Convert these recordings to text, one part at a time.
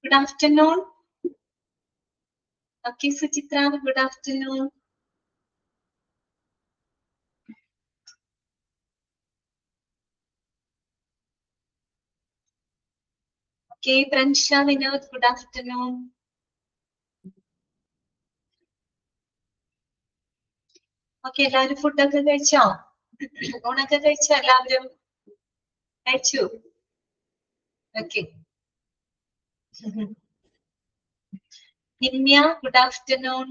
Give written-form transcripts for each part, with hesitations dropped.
Good afternoon. Okay, Suchitra, good afternoon. Okay, Pransha, Vinod, good afternoon. Okay, എല്ലാവരും ഫുഡൊക്കെ കഴിച്ചോ? ഊണൊക്കെ കഴിച്ചോ? എല്ലാവരും കഴിച്ചു. ഓക്കെ. Nimya, good afternoon.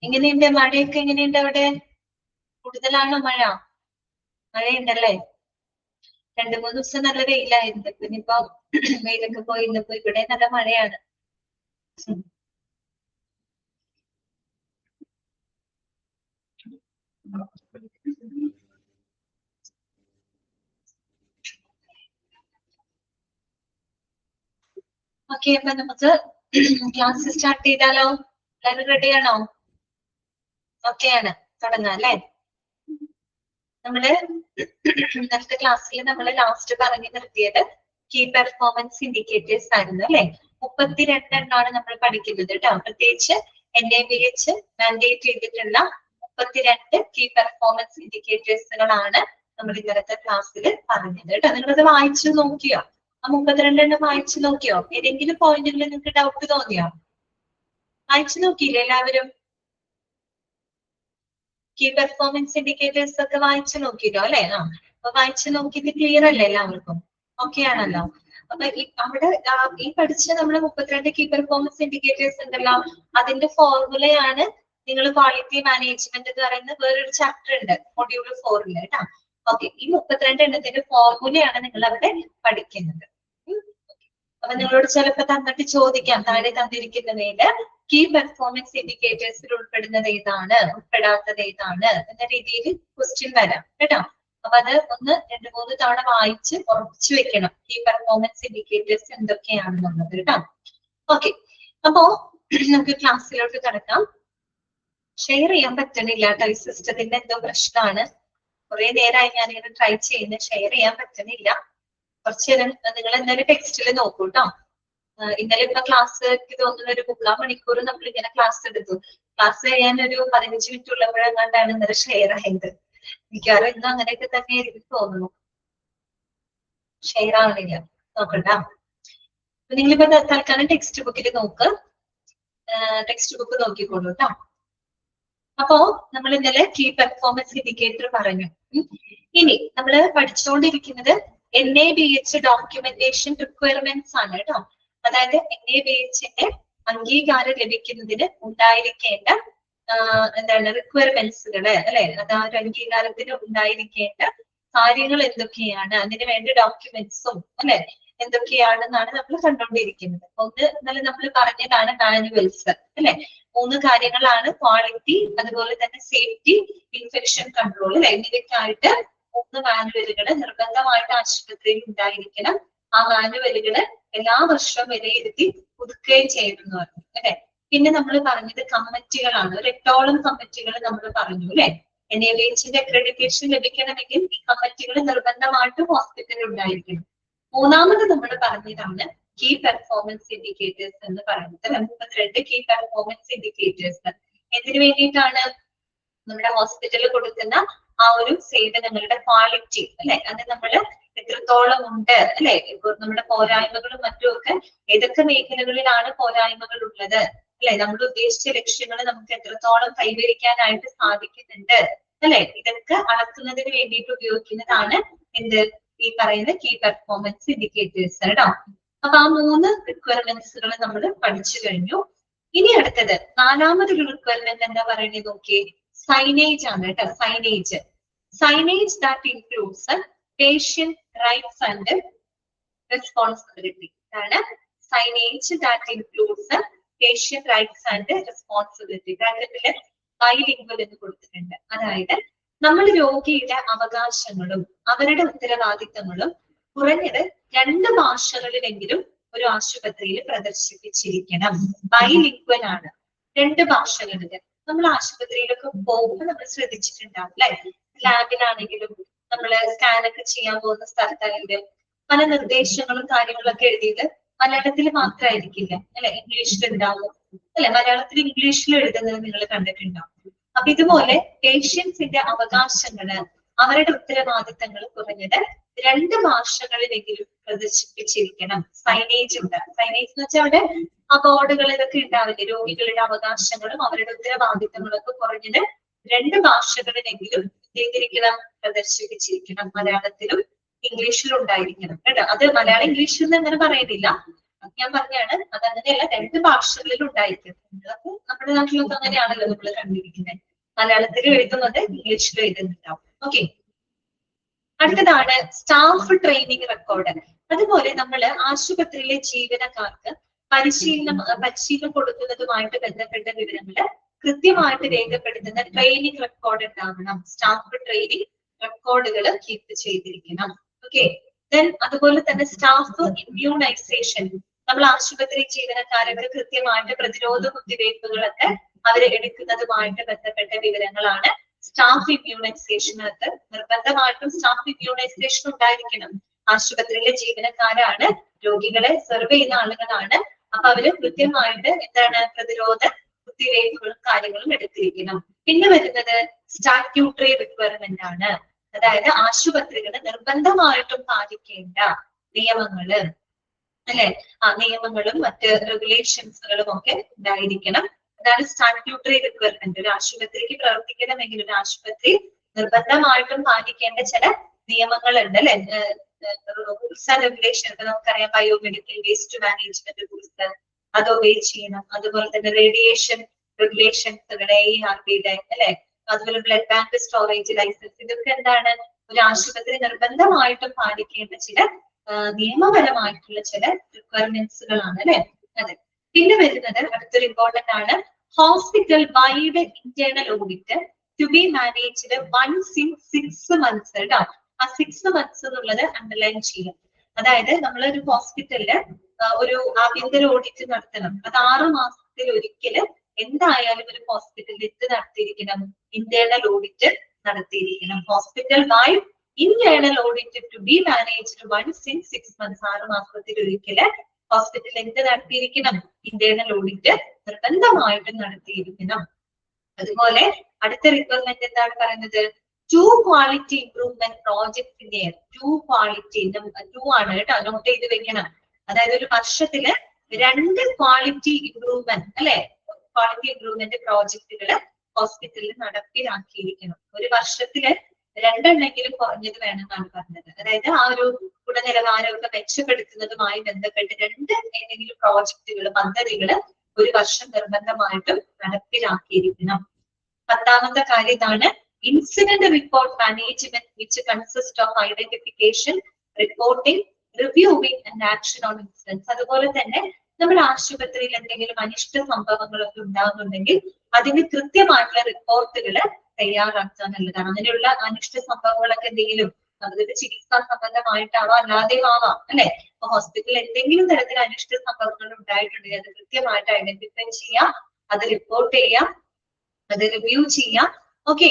എങ്ങനെയുണ്ട് മഴയൊക്കെ? എങ്ങനെയുണ്ട് അവിടെ? കൂടുതലാണോ മഴ? മഴയുണ്ടല്ലേ? 2-3 ദിവസം നല്ല വെയിലായിരുന്നു. ഇനിയിപ്പോ വെയിലൊക്കെ പോയി ഇന്നിപ്പോ ഇവിടെ നല്ല മഴയാണ്. ഓക്കെ, അപ്പൊ നമുക്ക് ക്ലാസ് സ്റ്റാർട്ട് ചെയ്താലോ? എല്ലാവരും റെഡിയാണോ? ഓക്കെയാണ്, തുടങ്ങാം അല്ലേ? നമ്മള് ഇന്നത്തെ ക്ലാസ്സിൽ നമ്മള് ലാസ്റ്റ് പറഞ്ഞു നിർത്തിയത് കീ പെർഫോമൻസ് ഇൻഡിക്കേറ്റേഴ്സ് ആയിരുന്നു അല്ലെ? 32 എണ്ണമാണ് നമ്മൾ പഠിക്കുന്നത് കേട്ടോ. പ്രത്യേകിച്ച് NABH മാൻഡേറ്റ് ചെയ്തിട്ടുള്ള 32 കീ പെർഫോമൻസ് ഇൻഡിക്കേറ്റേഴ്സുകളാണ് നമ്മൾ ഇന്നത്തെ ക്ലാസ്സിൽ പറഞ്ഞത് കേട്ടോ. നിങ്ങളത് വായിച്ചു നോക്കിയോ? ആ 32 എണ്ണം വായിച്ചു നോക്കിയോ? ഏതെങ്കിലും പോയിന്റിൽ നിങ്ങൾക്ക് ഡൗട്ട് തോന്നിയോ? വായിച്ചു നോക്കിയില്ലേ എല്ലാവരും? കീ പെർഫോമൻസ് ഇൻഡിക്കേറ്റേഴ്സ് ഒക്കെ വായിച്ചു നോക്കിയല്ലോ അല്ലെ? അപ്പൊ വായിച്ചു നോക്കിയിട്ട് ക്ലിയർ അല്ലേ എല്ലാവർക്കും? ഓക്കെ ആണല്ലോ? അപ്പൊ അവിടെ ഈ പഠിച്ച നമ്മുടെ 32 കീ പെർഫോമൻസ് ഇൻഡിക്കേറ്റേഴ്സ് ഉണ്ടല്ലോ, അതിന്റെ ഫോർമുലയാണ് നിങ്ങൾ ക്വാളിറ്റി മാനേജ്മെന്റ് എന്ന് പറയുന്ന വേറൊരു ചാപ്റ്റർ ഉണ്ട് മൊഡ്യൂൾ 4 കേട്ടോ. ഓക്കെ, ഈ 32 എണ്ണത്തിന്റെ ഫോർമുലയാണ് നിങ്ങൾ അവിടെ പഠിക്കുന്നത്. അപ്പൊ നിങ്ങളോട് ചിലപ്പോ തന്നിട്ട് ചോദിക്കാം, താഴെ തന്നിരിക്കുന്നതില് കീ പെർഫോമൻസ് ഇൻഡിക്കേറ്റേഴ്സിൽ ഉൾപ്പെടുന്നത് ഏതാണ്, ഉൾപ്പെടാത്തത് ഏതാണ് എന്ന രീതിയിൽ ക്വസ്റ്റ്യൻ വരാം കേട്ടോ. അപ്പൊ അത് 1-2-3 തവണ വായിച്ച് ഉറപ്പിച്ചു വെക്കണം, കീ പെർഫോമൻസ് ഇൻഡിക്കേറ്റേഴ്സ് എന്തൊക്കെയാണെന്നുള്ളത് കേട്ടോ. ഓക്കെ, അപ്പോ നമുക്ക് ക്ലാസ്സിലോട്ട് കിടക്കാം. ഷെയർ ചെയ്യാൻ പറ്റണില്ല കേട്ടോ, ഈ സിസ്റ്റത്തിന്റെ എന്തോ പ്രശ്നമാണ്. കുറെ നേരമായി ഞാനിങ്ങനെ ട്രൈ ചെയ്യുന്നത്, ഷെയർ ചെയ്യാൻ പറ്റുന്നില്ല. കുറച്ചു നേരം നിങ്ങൾ എന്തായാലും ടെക്സ്റ്റിൽ നോക്കൂ കേട്ടോ. ഇന്നലെ ഇപ്പൊ ക്ലാസ് എനിക്ക് തോന്നുന്ന ഒരു 3/4 മണിക്കൂർ നമ്മൾ ഇങ്ങനെ ക്ലാസ് എടുത്തു. ക്ലാസ് കഴിയാൻ ഒരു 15 മിനിറ്റ് ഉള്ളപ്പോഴെങ്ങാണ്ടാണ് ഇന്നലെ ഷെയർ ആയത്. മിക്കവാറും ഇന്നും അങ്ങനെയൊക്കെ തന്നെ എനിക്ക് തോന്നുന്നു. ഷെയർ ആവണില്ല, നോക്കണ്ട. നിങ്ങളിപ്പോ തൽക്കാലം ടെക്സ്റ്റ് ബുക്കിൽ നോക്ക്, ടെക്സ്റ്റ് ബുക്ക് നോക്കിക്കോളൂ കേട്ടോ. അപ്പോ നമ്മൾ ഇന്നലെ കീ പെർഫോമൻസ് ഇൻഡിക്കേറ്റർ പറഞ്ഞു. ഇനി നമ്മൾ പഠിച്ചുകൊണ്ടിരിക്കുന്നത് NABH ഡോക്യുമെന്റേഷൻ റിക്വയർമെന്റ്സ് ആണ് കേട്ടോ. അതായത് NABHന്റെ അംഗീകാരം ലഭിക്കുന്നതിന് ഉണ്ടായിരിക്കേണ്ട എന്താണ് റിക്വയർമെന്റ്സുകള് അല്ലെ? അത് ആ ഒരു അംഗീകാരത്തിന് ഉണ്ടായിരിക്കേണ്ട കാര്യങ്ങൾ എന്തൊക്കെയാണ്, അതിന് വേണ്ട ഡോക്യുമെന്റ്സും അല്ലെ എന്തൊക്കെയാണെന്നാണ് നമ്മൾ കണ്ടുകൊണ്ടിരിക്കുന്നത്. ഒന്ന് ഇന്നലെ നമ്മൾ പറഞ്ഞതാണ് മാനുവൽസ് അല്ലെ. 3 കാര്യങ്ങളാണ്: ക്വാളിറ്റി, അതുപോലെ തന്നെ സേഫ്റ്റി, ഇൻഫെക്ഷൻ കൺട്രോൾ അല്ലെ. എന്നിവയ്ക്കായിട്ട് 3 മാനുവലുകൾ നിർബന്ധമായിട്ട് ആശുപത്രിയിൽ ഉണ്ടായിരിക്കണം. ആ മാനുവലുകള് എല്ലാ വർഷവും വിലയിരുത്തി പുതുക്കുകയും ചെയ്യുന്നു അല്ലെ. പിന്നെ നമ്മൾ പറഞ്ഞത് കമ്മിറ്റികളാണ്. ഒരു 8ഓളം കമ്മിറ്റികൾ നമ്മൾ പറഞ്ഞു അല്ലെ. NABHന്റെ അക്രഡിറ്റേഷൻ ലഭിക്കണമെങ്കിൽ ഈ കമ്മിറ്റികൾ നിർബന്ധമായിട്ട് ഹോസ്പിറ്റലിൽ ഉണ്ടായിരിക്കണം. മൂന്നാമത് നമ്മൾ പറഞ്ഞതാണ് കീ പെർഫോമൻസ് ഇൻഡിക്കേറ്റേഴ്സ് എന്ന് പറയുന്നത്. 32 കീ പെർഫോമൻസ് ഇൻഡിക്കേറ്റേഴ്സ് എന്തിനു വേണ്ടിയിട്ടാണ്? നമ്മുടെ ഹോസ്പിറ്റലിൽ കൊടുക്കുന്ന ആ ഒരു സേവനങ്ങളുടെ ക്വാളിറ്റി അല്ലെ, അത് നമ്മൾ എത്രത്തോളം ഉണ്ട് അല്ലെ, ഇപ്പൊ നമ്മുടെ പോരായ്മകളും മറ്റുമൊക്കെ ഏതൊക്കെ മേഖലകളിലാണ് പോരായ്മകൾ ഉള്ളത് അല്ലെ, നമ്മൾ ഉദ്ദേശിച്ച ലക്ഷ്യങ്ങൾ നമുക്ക് എത്രത്തോളം കൈവരിക്കാനായിട്ട് സാധിക്കുന്നുണ്ട് അല്ലെ, ഇതൊക്കെ അളക്കുന്നതിന് വേണ്ടിയിട്ട് ഉപയോഗിക്കുന്നതാണ് എന്ത്, ഈ പറയുന്ന കീ പെർഫോമൻസ് ഇൻഡിക്കേറ്റേഴ്സ് കേട്ടോ. അപ്പൊ ആ 3 റിക്വയർമെന്റ്സുകൾ നമ്മൾ പഠിച്ചു കഴിഞ്ഞു. ഇനി അടുത്തത് 4ാമതൊരു റിക്വയർമെന്റ് എന്താ പറയുന്നത് നോക്കിയേ, സൈനേജ് ആണ് കേട്ടോ. Signage that includes patient rights and responsibility ആണ്. Signage that includes patient rights and responsibility. ബ്രാക്കറ്റില് ബൈലിംഗ്വൽ എന്ന് കൊടുത്തിട്ടുണ്ട്. അതായത് നമ്മൾ രോഗിയുടെ അവകാശങ്ങളും അവരുടെ ഉത്തരവാദിത്തങ്ങളും കുറഞ്ഞത് 2 ഭാഷകളിലെങ്കിലും ഒരു ആശുപത്രിയിൽ പ്രദർശിപ്പിച്ചിരിക്കണം. ബൈലിംഗ്വൽ ആണ്, 2 ഭാഷകളില്. നമ്മൾ ആശുപത്രിയിലൊക്കെ പോകുമ്പോൾ നമ്മൾ ശ്രദ്ധിച്ചിട്ടുണ്ടാവും അല്ലെ, ലാബിലാണെങ്കിലും നമ്മള് സ്കാനൊക്കെ ചെയ്യാൻ പോകുന്ന സ്ഥലത്താണെങ്കിലും പല നിർദ്ദേശങ്ങളും കാര്യങ്ങളൊക്കെ എഴുതിയത് മലയാളത്തിൽ മാത്രമായിരിക്കില്ല അല്ലെ, ഇംഗ്ലീഷിൽ ഉണ്ടാവും അല്ലെ, മലയാളത്തിൽ ഇംഗ്ലീഷിൽ എഴുതുന്നത് നിങ്ങൾ കണ്ടിട്ടുണ്ടാവും. അപ്പൊ ഇതുപോലെ പേഷ്യൻസിന്റെ അവകാശങ്ങള്, അവരുടെ ഉത്തരവാദിത്തങ്ങൾ കുറഞ്ഞത് 2 ഭാഷകളിലെങ്കിലും പ്രദർശിപ്പിച്ചിരിക്കണം. സൈനേജ് ഉണ്ട്. സൈനേജ് എന്ന് വെച്ചാൽ അവിടെ ആ ബോർഡുകൾ ഇതൊക്കെ ഉണ്ടാവില്ലേ, രോഗികളുടെ അവകാശങ്ങളും അവരുടെ ഉത്തരവാദിത്തങ്ങളൊക്കെ കുറഞ്ഞത് 2 ഭാഷകളിലെങ്കിലും ചെയ്തിരിക്കണം, പ്രദർശിപ്പിച്ചിരിക്കണം. മലയാളത്തിലും ഇംഗ്ലീഷിലും ഉണ്ടായിരിക്കണം കേട്ടോ. അത് മലയാളം ഇംഗ്ലീഷിൽ നിന്ന് അങ്ങനെ പറയുന്നില്ല, ഞാൻ പറഞ്ഞാണ് അതങ്ങനെയല്ല, 2 ഭാഷകളിൽ ഉണ്ടായിരിക്കണം. അപ്പൊ നമ്മുടെ നാട്ടിലൊക്കെ അങ്ങനെയാണല്ലോ നമ്മൾ കണ്ടിരിക്കുന്നത്, മലയാളത്തിലും എഴുതുന്നത് ഇംഗ്ലീഷിലും എഴുതുന്നുണ്ടാവും. ഓക്കെ, അടുത്തതാണ് സ്റ്റാഫ് ട്രെയിനിങ് റെക്കോർഡ്. അതുപോലെ നമ്മൾ ആശുപത്രിയിലെ ജീവനക്കാർക്ക് പരിശീലനം കൊടുക്കുന്നതുമായിട്ട് ബന്ധപ്പെട്ട വിവരങ്ങൾ കൃത്യമായിട്ട് രേഖപ്പെടുത്തുന്ന ട്രെയിനിങ് റെക്കോർഡ് ഉണ്ടാവണം. സ്റ്റാഫ് ട്രെയിനിങ് റെക്കോർഡുകൾ കീപ്പ് ചെയ്തിരിക്കണം. ഓക്കെ, ദെൻ അതുപോലെ തന്നെ സ്റ്റാഫ് ഇമ്മ്യൂണൈസേഷൻ, നമ്മൾ ആശുപത്രി ജീവനക്കാർക്ക് കൃത്യമായിട്ട് പ്രതിരോധ കുത്തിവയ്പ്പുകളൊക്കെ അവർ എടുക്കുന്നതുമായിട്ട് ബന്ധപ്പെട്ട വിവരങ്ങളാണ് സ്റ്റാഫ് ഇമ്മ്യൂണൈസേഷനകത്ത്. നിർബന്ധമായിട്ടും സ്റ്റാഫ് ഇമ്മ്യൂണൈസേഷൻ ഉണ്ടായിരിക്കണം. ആശുപത്രിയിലെ ജീവനക്കാരാണ്, രോഗികളെ സെർവ് ചെയ്യുന്ന ആളുകളാണ്. അപ്പൊ അവര് കൃത്യമായിട്ട് എന്താണ് പ്രതിരോധ കുത്തിവയ്പ്പുകളും കാര്യങ്ങളും എടുത്തിരിക്കണം. പിന്നെ വരുന്നത് സ്റ്റാറ്റ്യൂട്ടറി റിക്വയർമെന്റ് ആണ്. അതായത് ആശുപത്രികൾ നിർബന്ധമായിട്ടും പാലിക്കേണ്ട നിയമങ്ങള് അല്ലെ, ആ നിയമങ്ങളും മറ്റ് റെഗുലേഷൻസുകളും ഒക്കെ ഉണ്ടായിരിക്കണം. അതാണ് സ്റ്റാറ്റ്യൂട്ടറി റിക്വയർമെന്റ്. ഒരു ആശുപത്രിക്ക് പ്രവർത്തിക്കണമെങ്കിൽ ഒരു ആശുപത്രി നിർബന്ധമായിട്ടും പാലിക്കേണ്ട ചില നിയമങ്ങളുണ്ട് അല്ലെ, റൂൾസ് ആൻഡ് റെഗുലേഷൻ. ഇപ്പൊ നമുക്കറിയാം ബയോമെഡിക്കൽ വേസ്റ്റ് മാനേജ്മെന്റ് റൂൾസ്, അത് ഒബേ ചെയ്യണം. അതുപോലെ തന്നെ റേഡിയേഷൻ റെഗുലേഷൻസുകൾ, ARBയുടെ അല്ലെ, അതുപോലെ ബ്ലഡ് ബാങ്ക് സ്റ്റോറേജ് ലൈസൻസ്, ഇതൊക്കെ എന്താണ് ഒരു ആശുപത്രി നിർബന്ധമായിട്ടും പാലിക്കേണ്ട ചില നിയമപരമായിട്ടുള്ള ചില റിക്വയർമെന്റ്സുകളാണ് അല്ലെ. അതെ, പിന്നെ വരുന്നത് അടുത്തൊരു ഇമ്പോർട്ടന്റ് ആണ്, hospital wide internal audit to be managed once in 6 months കേട്ടോ. ആ 6 months എന്നുള്ളത് അണ്ടർലൈൻ ചെയ്യും. അതായത് നമ്മളൊരു ഹോസ്പിറ്റലില് ഒരു ആഭ്യന്തര ഓഡിറ്റ് നടത്തണം. അത് 6 മാസത്തിൽ ഒരിക്കല് എന്തായാലും ഒരു ഹോസ്പിറ്റലിൽ എന്ത് നടത്തിയിരിക്കണം, ഇന്റേണൽ ഓഡിറ്റ് നടത്തിയിരിക്കണം. Hospital wide internal audit to be managed once in 6 months. 6 മാസത്തിൽ ഒരിക്കല് ഹോസ്പിറ്റലിൽ എന്ത് നടത്തിയിരിക്കണം, ഇന്റേണൽ ഓഡിറ്റ് നിർബന്ധമായിട്ടും നടത്തിയിരിക്കണം. അതുപോലെ അടുത്ത റിക്വയർമെന്റ് എന്താണ് പറയുന്നത്, 2 quality improvement projects in year. 2 quality 2 ആണ് കേട്ടോ, നോട്ട് ചെയ്ത് വെക്കണം. അതായത് ഒരു വർഷത്തില് 2 ക്വാളിറ്റി ഇംപ്രൂവ്മെന്റ് അല്ലെ, ക്വാളിറ്റി ഇംപ്രൂവ്മെന്റ് പ്രോജക്റ്റുകൾ ഹോസ്പിറ്റലിൽ നടപ്പിലാക്കിയിരിക്കണം. ഒരു വർഷത്തില് 2 എണ്ണെങ്കിലും കുറഞ്ഞത് വേണമെന്നാണ് പറഞ്ഞത്. അതായത് ആ ഒരു ഗുണനിലവാരമൊക്കെ മെച്ചപ്പെടുത്തുന്നതുമായി ബന്ധപ്പെട്ട് 2 ഏതെങ്കിലും പ്രോജക്റ്റുകൾ, പദ്ധതികൾ ഒരു വർഷം നിർബന്ധമായിട്ടും നടപ്പിലാക്കിയിരിക്കണം. 10ാമത്തെ കാര്യം ഇതാണ്, incident report management which consist of identification, reporting, reviewing and action on incidence. അതുപോലെ തന്നെ നമ്മൾ ആശുപത്രിയിൽ എന്തെങ്കിലും അനിഷ്ട സംഭവങ്ങളൊക്കെ ഉണ്ടാകുന്നുണ്ടെങ്കിൽ അതിന് കൃത്യമായിട്ടുള്ള റിപ്പോർട്ടുകൾ തയ്യാറാക്കുക എന്നുള്ളതാണ്. അങ്ങനെയുള്ള അനിഷ്ട സംഭവങ്ങളൊക്കെ എന്തെങ്കിലും അതൊരു ചികിത്സാ സംബന്ധമായിട്ടാവാം, അല്ലാതെയും ആവാം അല്ലെ. അപ്പൊ ഹോസ്പിറ്റലിൽ എന്തെങ്കിലും തരത്തിൽ അനിഷ്ട സംഭവങ്ങൾ ഉണ്ടായിട്ടുണ്ടെങ്കിൽ അത് കൃത്യമായിട്ട് ഐഡന്റിഫൈ ചെയ്യാം, അത് റിപ്പോർട്ട് ചെയ്യാം, അത് റിവ്യൂ ചെയ്യാം. ഓക്കെ,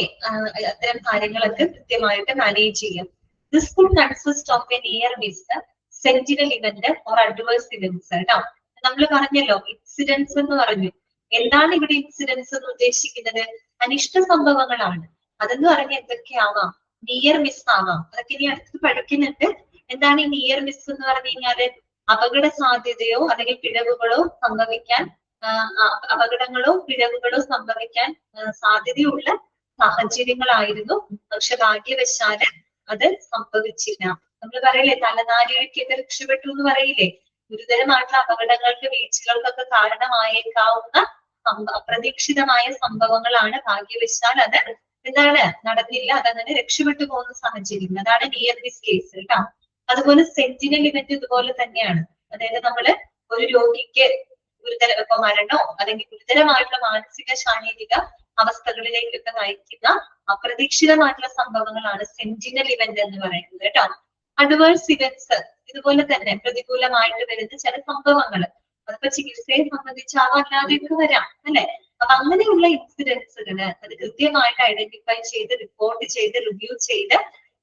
അത്തരം കാര്യങ്ങളൊക്കെ കൃത്യമായിട്ട് മാനേജ് ചെയ്യാം. This could consist of A near miss, sentinel event or adverse events കേട്ടോ. നമ്മൾ പറഞ്ഞല്ലോ ഇൻസിഡൻസ് എന്ന് പറഞ്ഞു. എന്താണ് ഇവിടെ ഇൻസിഡൻസ് എന്ന് ഉദ്ദേശിക്കുന്നത്? അനിഷ്ട സംഭവങ്ങളാണ്. അതെന്ന് പറഞ്ഞാൽ എന്തൊക്കെയാവാം? നിയർ മിസ് ആവാം. അതൊക്കെ ഇനി അടുത്ത് പഠിക്കുന്നുണ്ട്. എന്താണ് ഈ നിയർ മിസ് എന്ന് പറഞ്ഞു കഴിഞ്ഞാല്? അപകട സാധ്യതയോ അല്ലെങ്കിൽ പിഴവുകളോ സംഭവിക്കാൻ, അപകടങ്ങളോ പിഴവുകളോ സംഭവിക്കാൻ സാധ്യതയുള്ള സാഹചര്യങ്ങളായിരുന്നു. പക്ഷെ ഭാഗ്യവശാല് അത് സംഭവിച്ചില്ല. നമ്മൾ പറയില്ലേ തലനാരിഴയ്ക്കൊക്കെ രക്ഷപ്പെട്ടു എന്ന് പറയില്ലേ? ഗുരുതരമായിട്ടുള്ള അപകടങ്ങൾക്ക്, വീഴ്ചകൾക്കൊക്കെ കാരണമായേക്കാവുന്ന അപ്രതീക്ഷിതമായ സംഭവങ്ങളാണ്. ഭാഗ്യവശാൽ അത് എന്താണ് നടന്നില്ല, അതങ്ങനെ രക്ഷപ്പെട്ടു പോകുന്ന സാഹചര്യം. അതാണ് നിയർ മിസ് കേസ് കേട്ടോ. അതുപോലെ സെന്റിനൽ ഇവന്റ് ഇതുപോലെ തന്നെയാണ്. അതായത് നമ്മള് ഒരു രോഗിക്ക് ഇപ്പൊ മരണോ അല്ലെങ്കിൽ ഗുരുതരമായിട്ടുള്ള മാനസിക ശാരീരിക അവസ്ഥകളിലേക്കൊക്കെ നയിക്കുന്ന അപ്രതീക്ഷിതമായിട്ടുള്ള സംഭവങ്ങളാണ് സെന്റിനൽ ഇവന്റ് എന്ന് പറയുന്നത് കേട്ടോ. അഡ്വേഴ്സ് ഇവന്റ്സ് ഇതുപോലെ തന്നെ പ്രതികൂലമായിട്ട് വരുന്ന ചില സംഭവങ്ങൾ, അതിപ്പോ ചികിത്സയെ സംബന്ധിച്ചാവാം, അല്ലാതെയൊക്കെ വരാം അല്ലെ. അപ്പൊ അങ്ങനെയുള്ള ഇൻസിഡൻസുകള് അത് കൃത്യമായിട്ട് ഐഡന്റിഫൈ ചെയ്ത്, റിപ്പോർട്ട് ചെയ്ത്, റിവ്യൂ ചെയ്ത്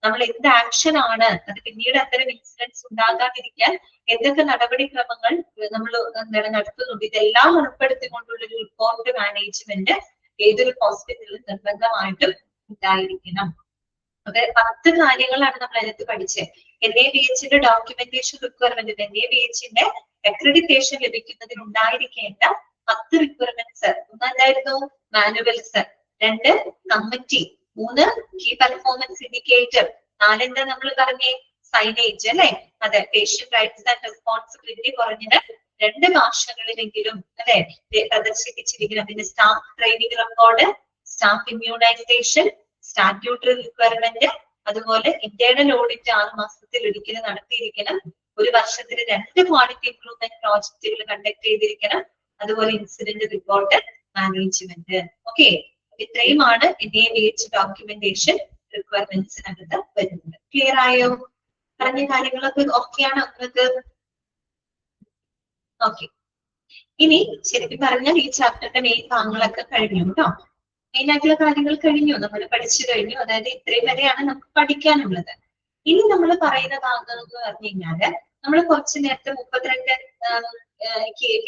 നമ്മൾ എന്ത് ആക്ഷൻ ആണ്, അത് പിന്നീട് അത്തരം ഇൻസിഡൻസ് ഉണ്ടാകാതിരിക്കാൻ എന്തൊക്കെ നടപടിക്രമങ്ങൾ നമ്മൾ എന്താണ് നടത്തുന്നുണ്ട്, ഇതെല്ലാം ഉൾപ്പെടുത്തിക്കൊണ്ടുള്ള ഒരു റിപ്പോർട്ട് മാനേജ്മെന്റ് ഏതൊരു ഹോസ്പിറ്റലിൽ നിർബന്ധമായിട്ടും ഉണ്ടായിരിക്കണം. അത് 10 കാര്യങ്ങളാണ് നമ്മൾ അതിനകത്ത് പഠിച്ചത്. NABHന്റെ ഡോക്യുമെന്റേഷൻ റിക്വയർമെന്റ്, NABHന്റെ അക്രഡിറ്റേഷൻ ലഭിക്കുന്നതിന് ഉണ്ടായിരിക്കേണ്ട 10 റിക്വയർമെന്റ്സ്. ഒന്നെന്തായിരുന്നു? Manuals. 2 committee. 3 key performance indicator. 4 എന്താ നമ്മൾ പറഞ്ഞേ? സൈനേജ് അല്ലെ? അതെ, പേഷ്യന്റ് റൈറ്റ്സ് ആൻഡ് റെസ്പോൺസിബിലിറ്റി കുറഞ്ഞത് 2 ഭാഷകളിലെങ്കിലും അല്ലെ പ്രദർശിപ്പിച്ചിരിക്കണം. പിന്നെ staff training record, staff immunisation, statutory requirement, അതുപോലെ ഇന്റേണൽ ഓഡിറ്റ് 6 മാസത്തിൽ ഒരിക്കലും നടത്തിയിരിക്കണം. 1 വർഷത്തിൽ 2 ക്വാളിറ്റി ഇംപ്രൂവ്മെന്റ് പ്രോജക്റ്റുകൾ കണ്ടക്ട് ചെയ്തിരിക്കണം. അതുപോലെ ഇൻസിഡന്റ് റിപ്പോർട്ട് മാനേജ്മെന്റ്. ഓക്കെ, ഇത്രയുമാണ് NABH ഡോക്യുമെന്റേഷൻ റിക്വയർമെന്റ്സിനകത്ത് വരുന്നത്. ക്ലിയർ ആയോ? പറഞ്ഞ കാര്യങ്ങളൊക്കെ ഓക്കെയാണോ നിങ്ങൾക്ക്? ഓക്കെ, ഇനി ശരിക്കും പറഞ്ഞാൽ ഈ ചാപ്റ്ററിന്റെ മെയിൻ ഭാഗങ്ങളൊക്കെ കഴിഞ്ഞു കേട്ടോ. മെയിൻ ആയിട്ടുള്ള കാര്യങ്ങൾ കഴിഞ്ഞു, നമ്മൾ പഠിച്ചു കഴിഞ്ഞു. അതായത് ഇത്രയും വരെയാണ് നമുക്ക് പഠിക്കാനുള്ളത്. ഇനി നമ്മൾ പറയുന്ന ഭാഗങ്ങൾ എന്ന് പറഞ്ഞു കഴിഞ്ഞാല് നമ്മൾ കുറച്ച് നേരത്തെ 32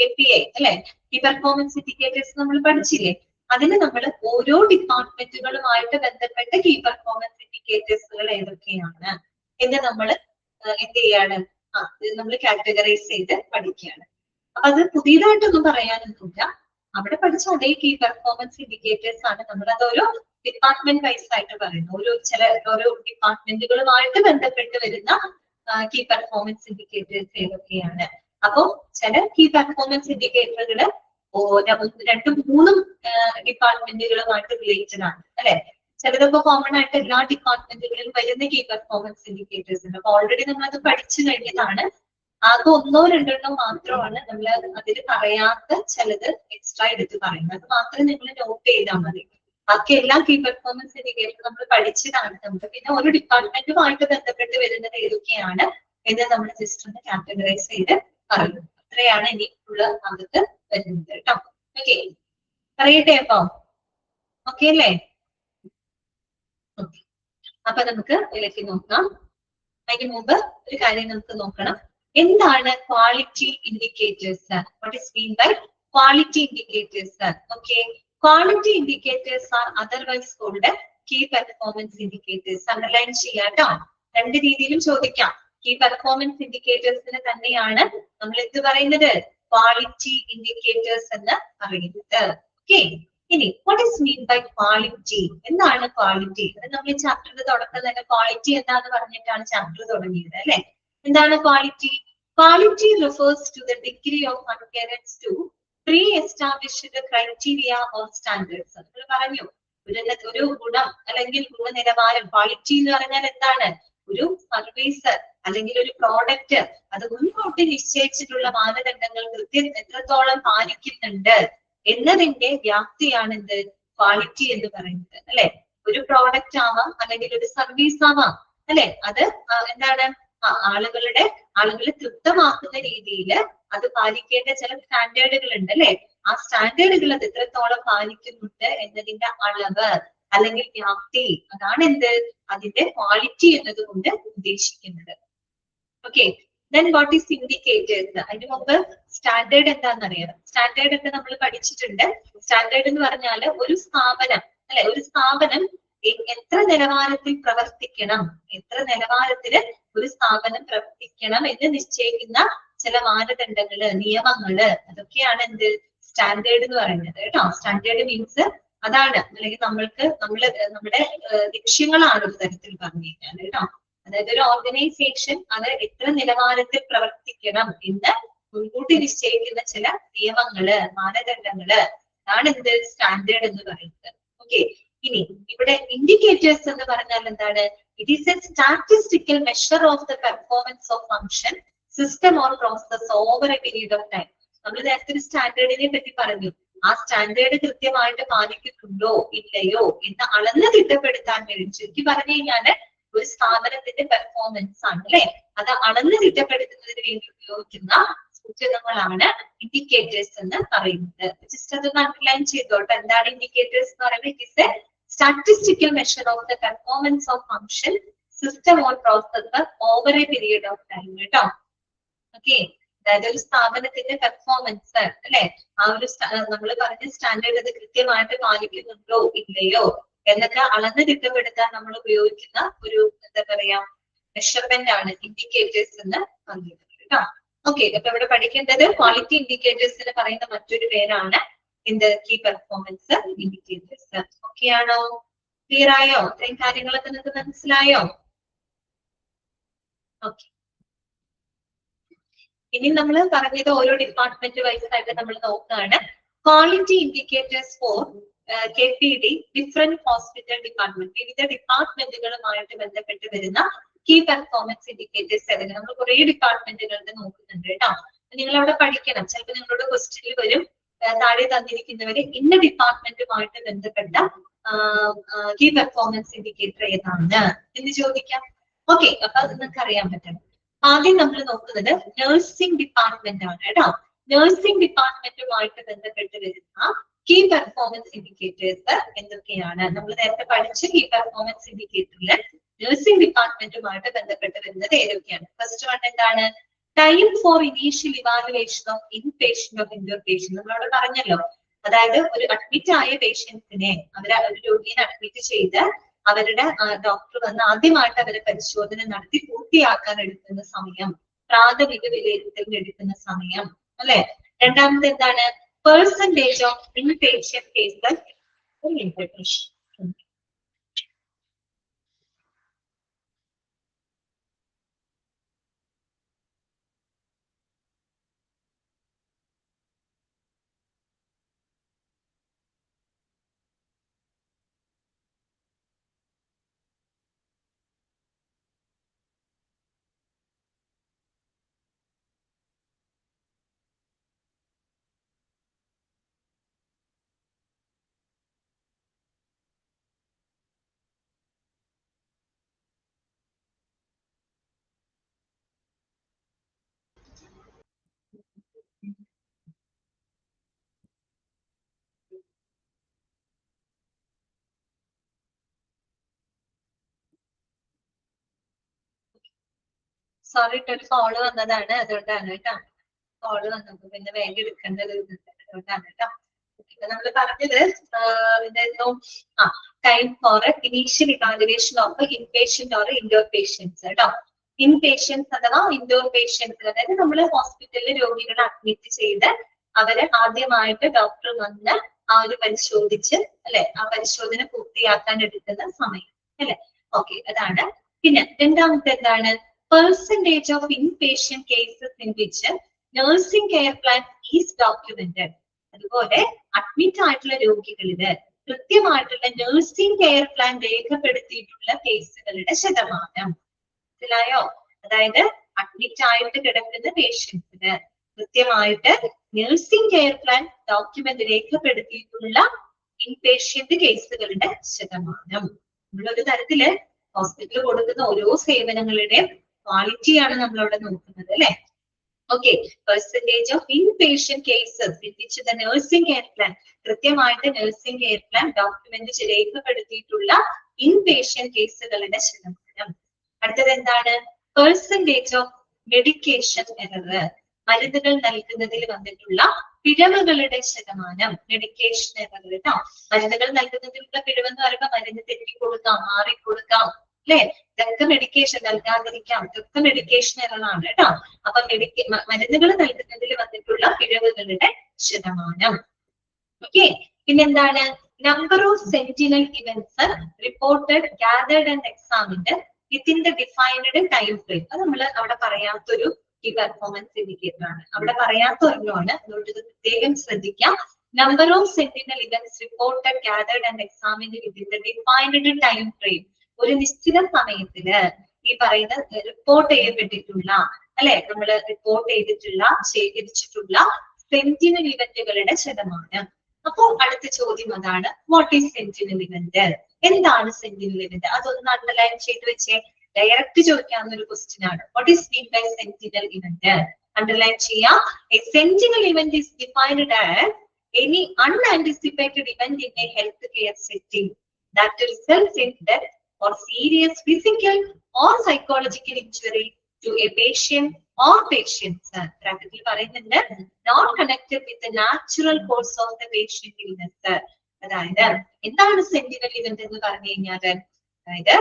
KPI അല്ലെ, ഈ പെർഫോമൻസ് ഇൻഡിക്കേറ്റേഴ്സ് നമ്മൾ പഠിച്ചില്ലേ? അതിന് നമ്മൾ ഓരോ ഡിപ്പാർട്ട്മെന്റുകളുമായിട്ട് ബന്ധപ്പെട്ട കീ പെർഫോമൻസ് ഇൻഡിക്കേറ്റേഴ്സുകൾ ഏതൊക്കെയാണ് എന്ന് നമ്മൾ എന്ത് ചെയ്യാണ്? നമ്മൾ കാറ്റഗറൈസ് ചെയ്ത് പഠിക്കുകയാണ്. അപ്പൊ അത് പുതിയതായിട്ടൊന്നും പറയാനൊന്നുമില്ല. അവിടെ പഠിച്ച അതേ കീ പെർഫോമൻസ് ഇൻഡിക്കേറ്റേഴ്സ് ആണ് നമ്മൾ അതൊരു ഡിപ്പാർട്ട്മെന്റ് വൈസ് ആയിട്ട് പറയുന്നത്. ഓരോ ഡിപ്പാർട്ട്മെന്റുകളുമായിട്ട് ബന്ധപ്പെട്ട് വരുന്ന കീ പെർഫോമൻസ് ഇൻഡിക്കേറ്റേഴ്സ് ഏതൊക്കെയാണ്. അപ്പോ ചില കീ പെർഫോമൻസ് ഇൻഡിക്കേറ്ററുകള് 2, 3 ഡിപ്പാർട്ട്മെന്റുകളുമായിട്ട് റിലേറ്റഡ് ആണ് അല്ലെ. ചിലതൊക്കെ കോമൺ ആയിട്ട് എല്ലാ ഡിപ്പാർട്ട്മെന്റുകളിലും വരുന്ന കീ പെർഫോമൻസ് ഇൻഡിക്കേറ്റേഴ്സ് ഉണ്ട്. അപ്പൊ ഓൾറെഡി നമ്മൾ അത് പഠിച്ചു കഴിഞ്ഞതാണ്. ആകെ 1, 2 മാത്രമാണ് നമ്മൾ അതിൽ പറയാത്ത ചിലത് എക്സ്ട്രാ എടുത്ത് പറയുന്നത്. അത് മാത്രം നിങ്ങൾ നോട്ട് ചെയ്താൽ മതി. ബാക്കി എല്ലാ കീ പെർഫോമൻസ് ഇൻഡിക്കേറ്റർ നമ്മൾ പഠിച്ചതാണ്. നമുക്ക് പിന്നെ ഒരു ഡിപ്പാർട്ട്മെന്റുമായിട്ട് ബന്ധപ്പെട്ട് വരുന്നത് ഏതൊക്കെയാണ് എന്ന് നമ്മൾ ജസ്റ്റ് ഒന്ന് കാറ്റഗറൈസ് ചെയ്ത് പറയുന്നു. അത്രയാണ് ഇനി ഉള്ള ഭാഗത്ത് വരുന്നത് കേട്ടോ. ഓക്കെ, പറയട്ടെ അപ്പൊ? ഓക്കെ അല്ലേ? ഓക്കെ, അപ്പൊ നമുക്ക് ഇതിലേക്ക് നോക്കാം. അതിന് മുമ്പ് ഒരു കാര്യം നമുക്ക് നോക്കണം. എന്താണ് quality indicators? What is mean by quality indicators? Okay, quality indicators are otherwise called key performance indicators. Underline ചെയ്യാട്ടോ. 2 രീതിയിലും ചോദിക്കാം. കീ പെർഫോമൻസ് ഇൻഡിക്കേറ്റേഴ്സിന് തന്നെയാണ് നമ്മൾ എന്ത് പറയുന്നത്? ക്വാളിറ്റി ഇൻഡിക്കേറ്റേഴ്സ് എന്ന് പറയുന്നത്. ഓക്കെ, ഇനി what is mean by quality? എന്താണ് ക്വാളിറ്റി? അത് നമ്മൾ ഈ ചാപ്റ്ററിന്റെ തുടക്കം തന്നെ ക്വാളിറ്റി എന്താന്ന് പറഞ്ഞിട്ടാണ് ചാപ്റ്റർ തുടങ്ങിയത് അല്ലെ. എന്താണ് quality? Quality refers to the degree of adherence to pre-established criteria or standards. നമ്മൾ പറഞ്ഞു ഒരു ഗുണം അല്ലെങ്കിൽ ഗുണനിലവാരം. ക്വാളിറ്റി എന്ന് പറഞ്ഞാൽ എന്താണ്? ഒരു സർവീസ് അല്ലെങ്കിൽ ഒരു പ്രോഡക്റ്റ് അത് മുൻകൂട്ടി നിശ്ചയിച്ചിട്ടുള്ള മാനദണ്ഡങ്ങൾ എത്രത്തോളം പാലിക്കുന്നുണ്ട് എന്നതിന്റെ വ്യാപ്തിയാണ് എന്ത്? ക്വാളിറ്റി എന്ന് പറയുന്നത് അല്ലെ. ഒരു പ്രോഡക്റ്റ് ആവാം അല്ലെങ്കിൽ ഒരു സർവീസ് ആവാം അല്ലെ. അത് എന്താണ്? ആളുകളെ തൃപ്തമാക്കുന്ന രീതിയിൽ അത് പാലിക്കേണ്ട ചില സ്റ്റാൻഡേർഡുകൾ ഉണ്ട് അല്ലെ. ആ സ്റ്റാൻഡേർഡുകൾ അത് എത്രത്തോളം പാലിക്കുന്നുണ്ട് എന്നതിന്റെ അളവ് അല്ലെങ്കിൽ വ്യാപ്തി, അതാണ് എന്ത്? അതിന്റെ ക്വാളിറ്റി എന്നതുകൊണ്ട് ഉദ്ദേശിക്കുന്നത്. Okay, then what is indicators? അതിന് മുമ്പ് സ്റ്റാൻഡേർഡ് എന്താണെന്നറിയാം. സ്റ്റാൻഡേർഡ് ഒക്കെ നമ്മൾ പഠിച്ചിട്ടുണ്ട്. സ്റ്റാൻഡേർഡ് എന്ന് പറഞ്ഞാൽ ഒരു സ്ഥാപനം അല്ലെ, ഒരു സ്ഥാപനം എത്ര നിലവാരത്തിൽ പ്രവർത്തിക്കണം, എത്ര നിലവാരത്തില് ഒരു സ്ഥാപനം പ്രവർത്തിക്കണം എന്ന് നിശ്ചയിക്കുന്ന ചില മാനദണ്ഡങ്ങള്, നിയമങ്ങള്, അതൊക്കെയാണ് എന്ത്? സ്റ്റാൻഡേർഡ് എന്ന് പറയുന്നത് കേട്ടോ. സ്റ്റാൻഡേർഡ് മീൻസ് അതാണ്, അല്ലെങ്കിൽ നമ്മുടെ ലക്ഷ്യങ്ങളാണ് ഒരു തരത്തിൽ പറഞ്ഞു കഴിഞ്ഞാൽ കേട്ടോ. അതായത് ഒരു ഓർഗനൈസേഷൻ അത് എത്ര നിലവാരത്തിൽ പ്രവർത്തിക്കണം എന്ന് മുൻകൂട്ടി നിശ്ചയിക്കുന്ന ചില നിയമങ്ങള്, മാനദണ്ഡങ്ങള്, അതാണ് എന്ത്? സ്റ്റാൻഡേർഡ് എന്ന് പറയുന്നത്. ഓക്കെ, ഇനി ഇവിടെ ഇൻഡിക്കേറ്റേഴ്സ് എന്ന് പറഞ്ഞാൽ എന്താണ്? It is A statistical measure of the performance of function, system or process over A period of time. നമ്മൾ നേരത്തെ ഒരു സ്റ്റാൻഡേർഡിനെ പറ്റി പറഞ്ഞു. ആ സ്റ്റാൻഡേർഡ് കൃത്യമായിട്ട് പാലിക്കുന്നുണ്ടോ ഇല്ലയോ എന്ന് അളന്ന് തിട്ടപ്പെടുത്താൻ വേണ്ടി, ചുരുക്കി പറഞ്ഞു കഴിഞ്ഞാല് ഒരു സ്ഥാപനത്തിന്റെ പെർഫോമൻസ് ആണ് അല്ലെ. അത് അളന്ന് തിട്ടപ്പെടുത്തുന്നതിന് വേണ്ടി ഉപയോഗിക്കുന്ന സൂചകങ്ങളാണ് ഇൻഡിക്കേറ്റേഴ്സ് എന്ന് പറയുന്നത്. ജസ്റ്റ് അതൊന്ന് അണ്ടർലൈൻ ചെയ്തോട്ടെ. എന്താണ് ഇൻഡിക്കേറ്റേഴ്സ് എന്ന് പറയുന്നത്? It is A statistical measure of the performance of function, system or processor over A period of time കേട്ടോ. ഓക്കെ, അതായത് ഒരു സ്ഥാപനത്തിന്റെ പെർഫോമൻസ് അല്ലെ, ആ ഒരു നമ്മൾ പറഞ്ഞ സ്റ്റാൻഡേർഡ് അത് കൃത്യമായിട്ട് പാലിക്കുന്നുണ്ടോ ഇല്ലയോ എന്നൊക്കെ അളന്ന് തിട്ടപ്പെടുത്താൻ നമ്മൾ ഉപയോഗിക്കുന്ന ഒരു എന്താ പറയാ മെഷർമെന്റ് ആണ് ഇൻഡിക്കേറ്റേഴ്സ് എന്ന് പറയുന്നത് കേട്ടോ. ഓക്കെ, അപ്പൊ ഇവിടെ പഠിക്കേണ്ടത് ക്വാളിറ്റി ഇൻഡിക്കേറ്റേഴ്സിന് പറയുന്ന മറ്റൊരു പേരാണ് എന്ത്, കീ പെർഫോമൻസ് ഇൻഡിക്കേറ്റേഴ്സ്. ഓക്കെ ആണോ? ക്ലിയർ ആയോ? ഇത്രയും കാര്യങ്ങളൊക്കെ നിങ്ങൾക്ക് മനസ്സിലായോ? ഓക്കെ, ഇനി നമ്മൾ പറഞ്ഞത് ഓരോ ഡിപ്പാർട്ട്മെന്റ് വൈസ് ആയിട്ട് നമ്മൾ നോക്കുകയാണ്. Quality indicators for KPD different hospital department, വിവിധ ഡിപ്പാർട്ട്മെന്റുകളുമായിട്ട് ബന്ധപ്പെട്ട് വരുന്ന കീ പെർഫോമൻസ് ഇൻഡിക്കേറ്റേഴ്സ് ഏതൊക്കെ നമ്മൾ കുറെ ഡിപ്പാർട്ട്മെന്റുകളുടെ നോക്കുന്നുണ്ട് കേട്ടോ. നിങ്ങൾ അവിടെ പഠിക്കണം. ചിലപ്പോൾ നിങ്ങളോട് ക്വസ്റ്റ്യനിൽ വരും താഴെ തന്നിരിക്കുന്നവര് ഇന്ന ഡിപ്പാർട്ട്മെന്റുമായിട്ട് ബന്ധപ്പെട്ട കീ പെർഫോമൻസ് ഇൻഡിക്കേറ്റർ ഏതാണ് എന്ന് ചോദിക്കാം. ഓക്കെ, അപ്പൊ അത് നിങ്ങൾക്ക് അറിയാൻ പറ്റണം. ആദ്യം നമ്മൾ നോക്കുന്നത് നഴ്സിംഗ് ഡിപ്പാർട്ട്മെന്റ് ആണ് കേട്ടോ. നഴ്സിംഗ് ഡിപ്പാർട്ട്മെന്റുമായിട്ട് ബന്ധപ്പെട്ട് വരുന്ന കീ പെർഫോമൻസ് ഇൻഡിക്കേറ്റേഴ്സ് എന്തൊക്കെയാണ്? നമ്മൾ നേരത്തെ പഠിച്ച കീ പെർഫോമൻസ് ഇൻഡിക്കേറ്ററിൽ നഴ്സിംഗ് ഡിപ്പാർട്ട്മെന്റുമായിട്ട് ബന്ധപ്പെട്ട് വരുന്നത് ഏതൊക്കെയാണ്? ഫസ്റ്റ് വൺ എന്താണ്? Time for initial evaluation of in patient of indoor patient. നമ്മളവിടെ പറഞ്ഞല്ലോ, അതായത് ഒരു അഡ്മിറ്റ് ആയ പേഷ്യൻസിനെ ഒരു രോഗിയെ അഡ്മിറ്റ് ചെയ്ത് അവരുടെ ഡോക്ടർ വന്ന് ആദ്യമായിട്ട് അവരെ പരിശോധന നടത്തി പൂർത്തിയാക്കാൻ എടുക്കുന്ന സമയം, പ്രാഥമിക വിലയിരുത്തലിന് എടുക്കുന്ന സമയം അല്ലെ. രണ്ടാമത്തെ എന്താണ്? Percentage of in patient cases. Sorry, ഒരു കോള് വന്നതാണ്, അതുകൊണ്ടാണ് കേട്ടോ. കോള് വന്നപ്പോ പിന്നെ വേഗം എടുക്കേണ്ടത് അതുകൊണ്ടാണ് കേട്ടോ. നമ്മൾ പറഞ്ഞത് എന്തായിരുന്നു? Time for initial evaluation of inpatient or indoor patients കേട്ടോ. ഇൻപേഷ്യൻസ് അഥവാ ഇൻഡോർ പേഷ്യൻസ്, അതായത് നമ്മൾ ഹോസ്പിറ്റലിൽ രോഗികളെ അഡ്മിറ്റ് ചെയ്ത് അവരെ ആദ്യമായിട്ട് ഡോക്ടർ വന്ന് ആ ഒരു പരിശോധിച്ച് അല്ലെ, ആ പരിശോധന പൂർത്തിയാക്കാൻ എടുക്കുന്ന സമയം അല്ലെ. ഓക്കെ, അതാണ്. പിന്നെ രണ്ടാമത്തെ എന്താണ്? Percentage of in patient cases in which nursing care plan is documented. അതുപോലെ അഡ്മിറ്റ് ആയിട്ടുള്ള രോഗികളില് കൃത്യമായിട്ടുള്ള നഴ്സിംഗ് കെയർ പ്ലാൻ രേഖപ്പെടുത്തിയിട്ടുള്ള കേസുകളുടെ ശതമാനം. മനസ്സിലായോ? അതായത് അഡ്മിറ്റ് ആയിട്ട് കിടക്കുന്ന പേഷ്യൻസിന് കൃത്യമായിട്ട് നഴ്സിംഗ് കെയർ പ്ലാൻ ഡോക്യുമെന്റ് രേഖപ്പെടുത്തിയിട്ടുള്ള ഇൻപേഷ്യന്റ് കേസുകളുടെ ശതമാനം. നമ്മളൊരു തരത്തില് ഹോസ്പിറ്റലിൽ കൊടുക്കുന്ന ഓരോ സേവനങ്ങളുടെയും ക്വാളിറ്റിയാണ് നമ്മൾ അവിടെ നോക്കുന്നത് അല്ലെ. Okay, percentage of in patient cases in which the nursing care plan, കൃത്യമായിട്ട് നഴ്സിംഗ് കെയർ പ്ലാൻ ഡോക്യുമെന്റ് രേഖപ്പെടുത്തിയിട്ടുള്ള ഇൻ പേഷ്യന്റ് കേസുകളുടെ ശതമാനം. അടുത്തത് എന്താണ്? പെർസെന്റേജ് ഓഫ് മെഡിക്കേഷൻ എറർ, മരുന്നുകൾ നൽകുന്നതിൽ വന്നിട്ടുള്ള പിഴവുകളുടെ ശതമാനം. മെഡിക്കേഷൻ എറർ കേട്ടോ. മരുന്നുകൾ നൽകുന്നതിലുള്ള പിഴവെന്ന് പറയുമ്പോൾ മരുന്ന് തെറ്റിക്കൊടുക്കാം, മാറിക്കൊടുക്കാം അല്ലെ. ഇതൊക്കെ മെഡിക്കേഷൻ നൽകാതിരിക്കാം, ഇതൊക്കെ മെഡിക്കേഷൻ എററാണ് കേട്ടോ. അപ്പൊ മരുന്നുകൾ നൽകുന്നതിൽ വന്നിട്ടുള്ള പിഴവുകളുടെ ശതമാനം. ഓക്കെ, പിന്നെന്താണ്? Number of sentinel events reported gathered and examined within the defined time frame. അത് നമ്മൾ അവിടെ പറയാത്തൊരു കീ പെർഫോമൻസ് ഇൻഡിക്കേറ്റർ ആണ്, അവിടെ പറയാത്ത ഒരെണ്ണമാണ്. അതുകൊണ്ട് ഇത് പ്രത്യേകം ശ്രദ്ധിക്കാം. Number of sentinel events reported gathered and examined within the defined time frame. ഒരു നിശ്ചിത സമയത്തില് ഈ പറയുന്ന റിപ്പോർട്ട് ചെയ്യപ്പെട്ടിട്ടുള്ള അല്ലെ, നമ്മൾ റിപ്പോർട്ട് ശേഖരിച്ചിട്ടുള്ള സെന്റിനൽ ഇവന്റുകളുടെ ശതമാനം. അപ്പോ അടുത്ത ചോദ്യം അതാണ്, വാട്ട് ഈസ് സെന്റിനൽ ഇവന്റ്? എന്താണ് സെന്റിനൽ ഇവന്റ്? അതൊന്ന് അണ്ടർലൈൻ ചെയ്ത് വെച്ചേ. ഡയറക്റ്റ് ചോദിക്കാവുന്ന ഒരു ക്വസ്റ്റ്യൻ ആണ്. What is mean by sentinel event? Underline ചെയ്യാം. A sentinel event is defined as any unanticipated event in a health care setting that results in death or serious physical or psychological injury to a patient or patients. Practically പറയുന്നുണ്ട് not connected with the natural course of the patient illness. അതായത് എന്താണ് sentinel event എന്ന് പറഞ്ഞു കഴിഞ്ഞാല്, അതായത്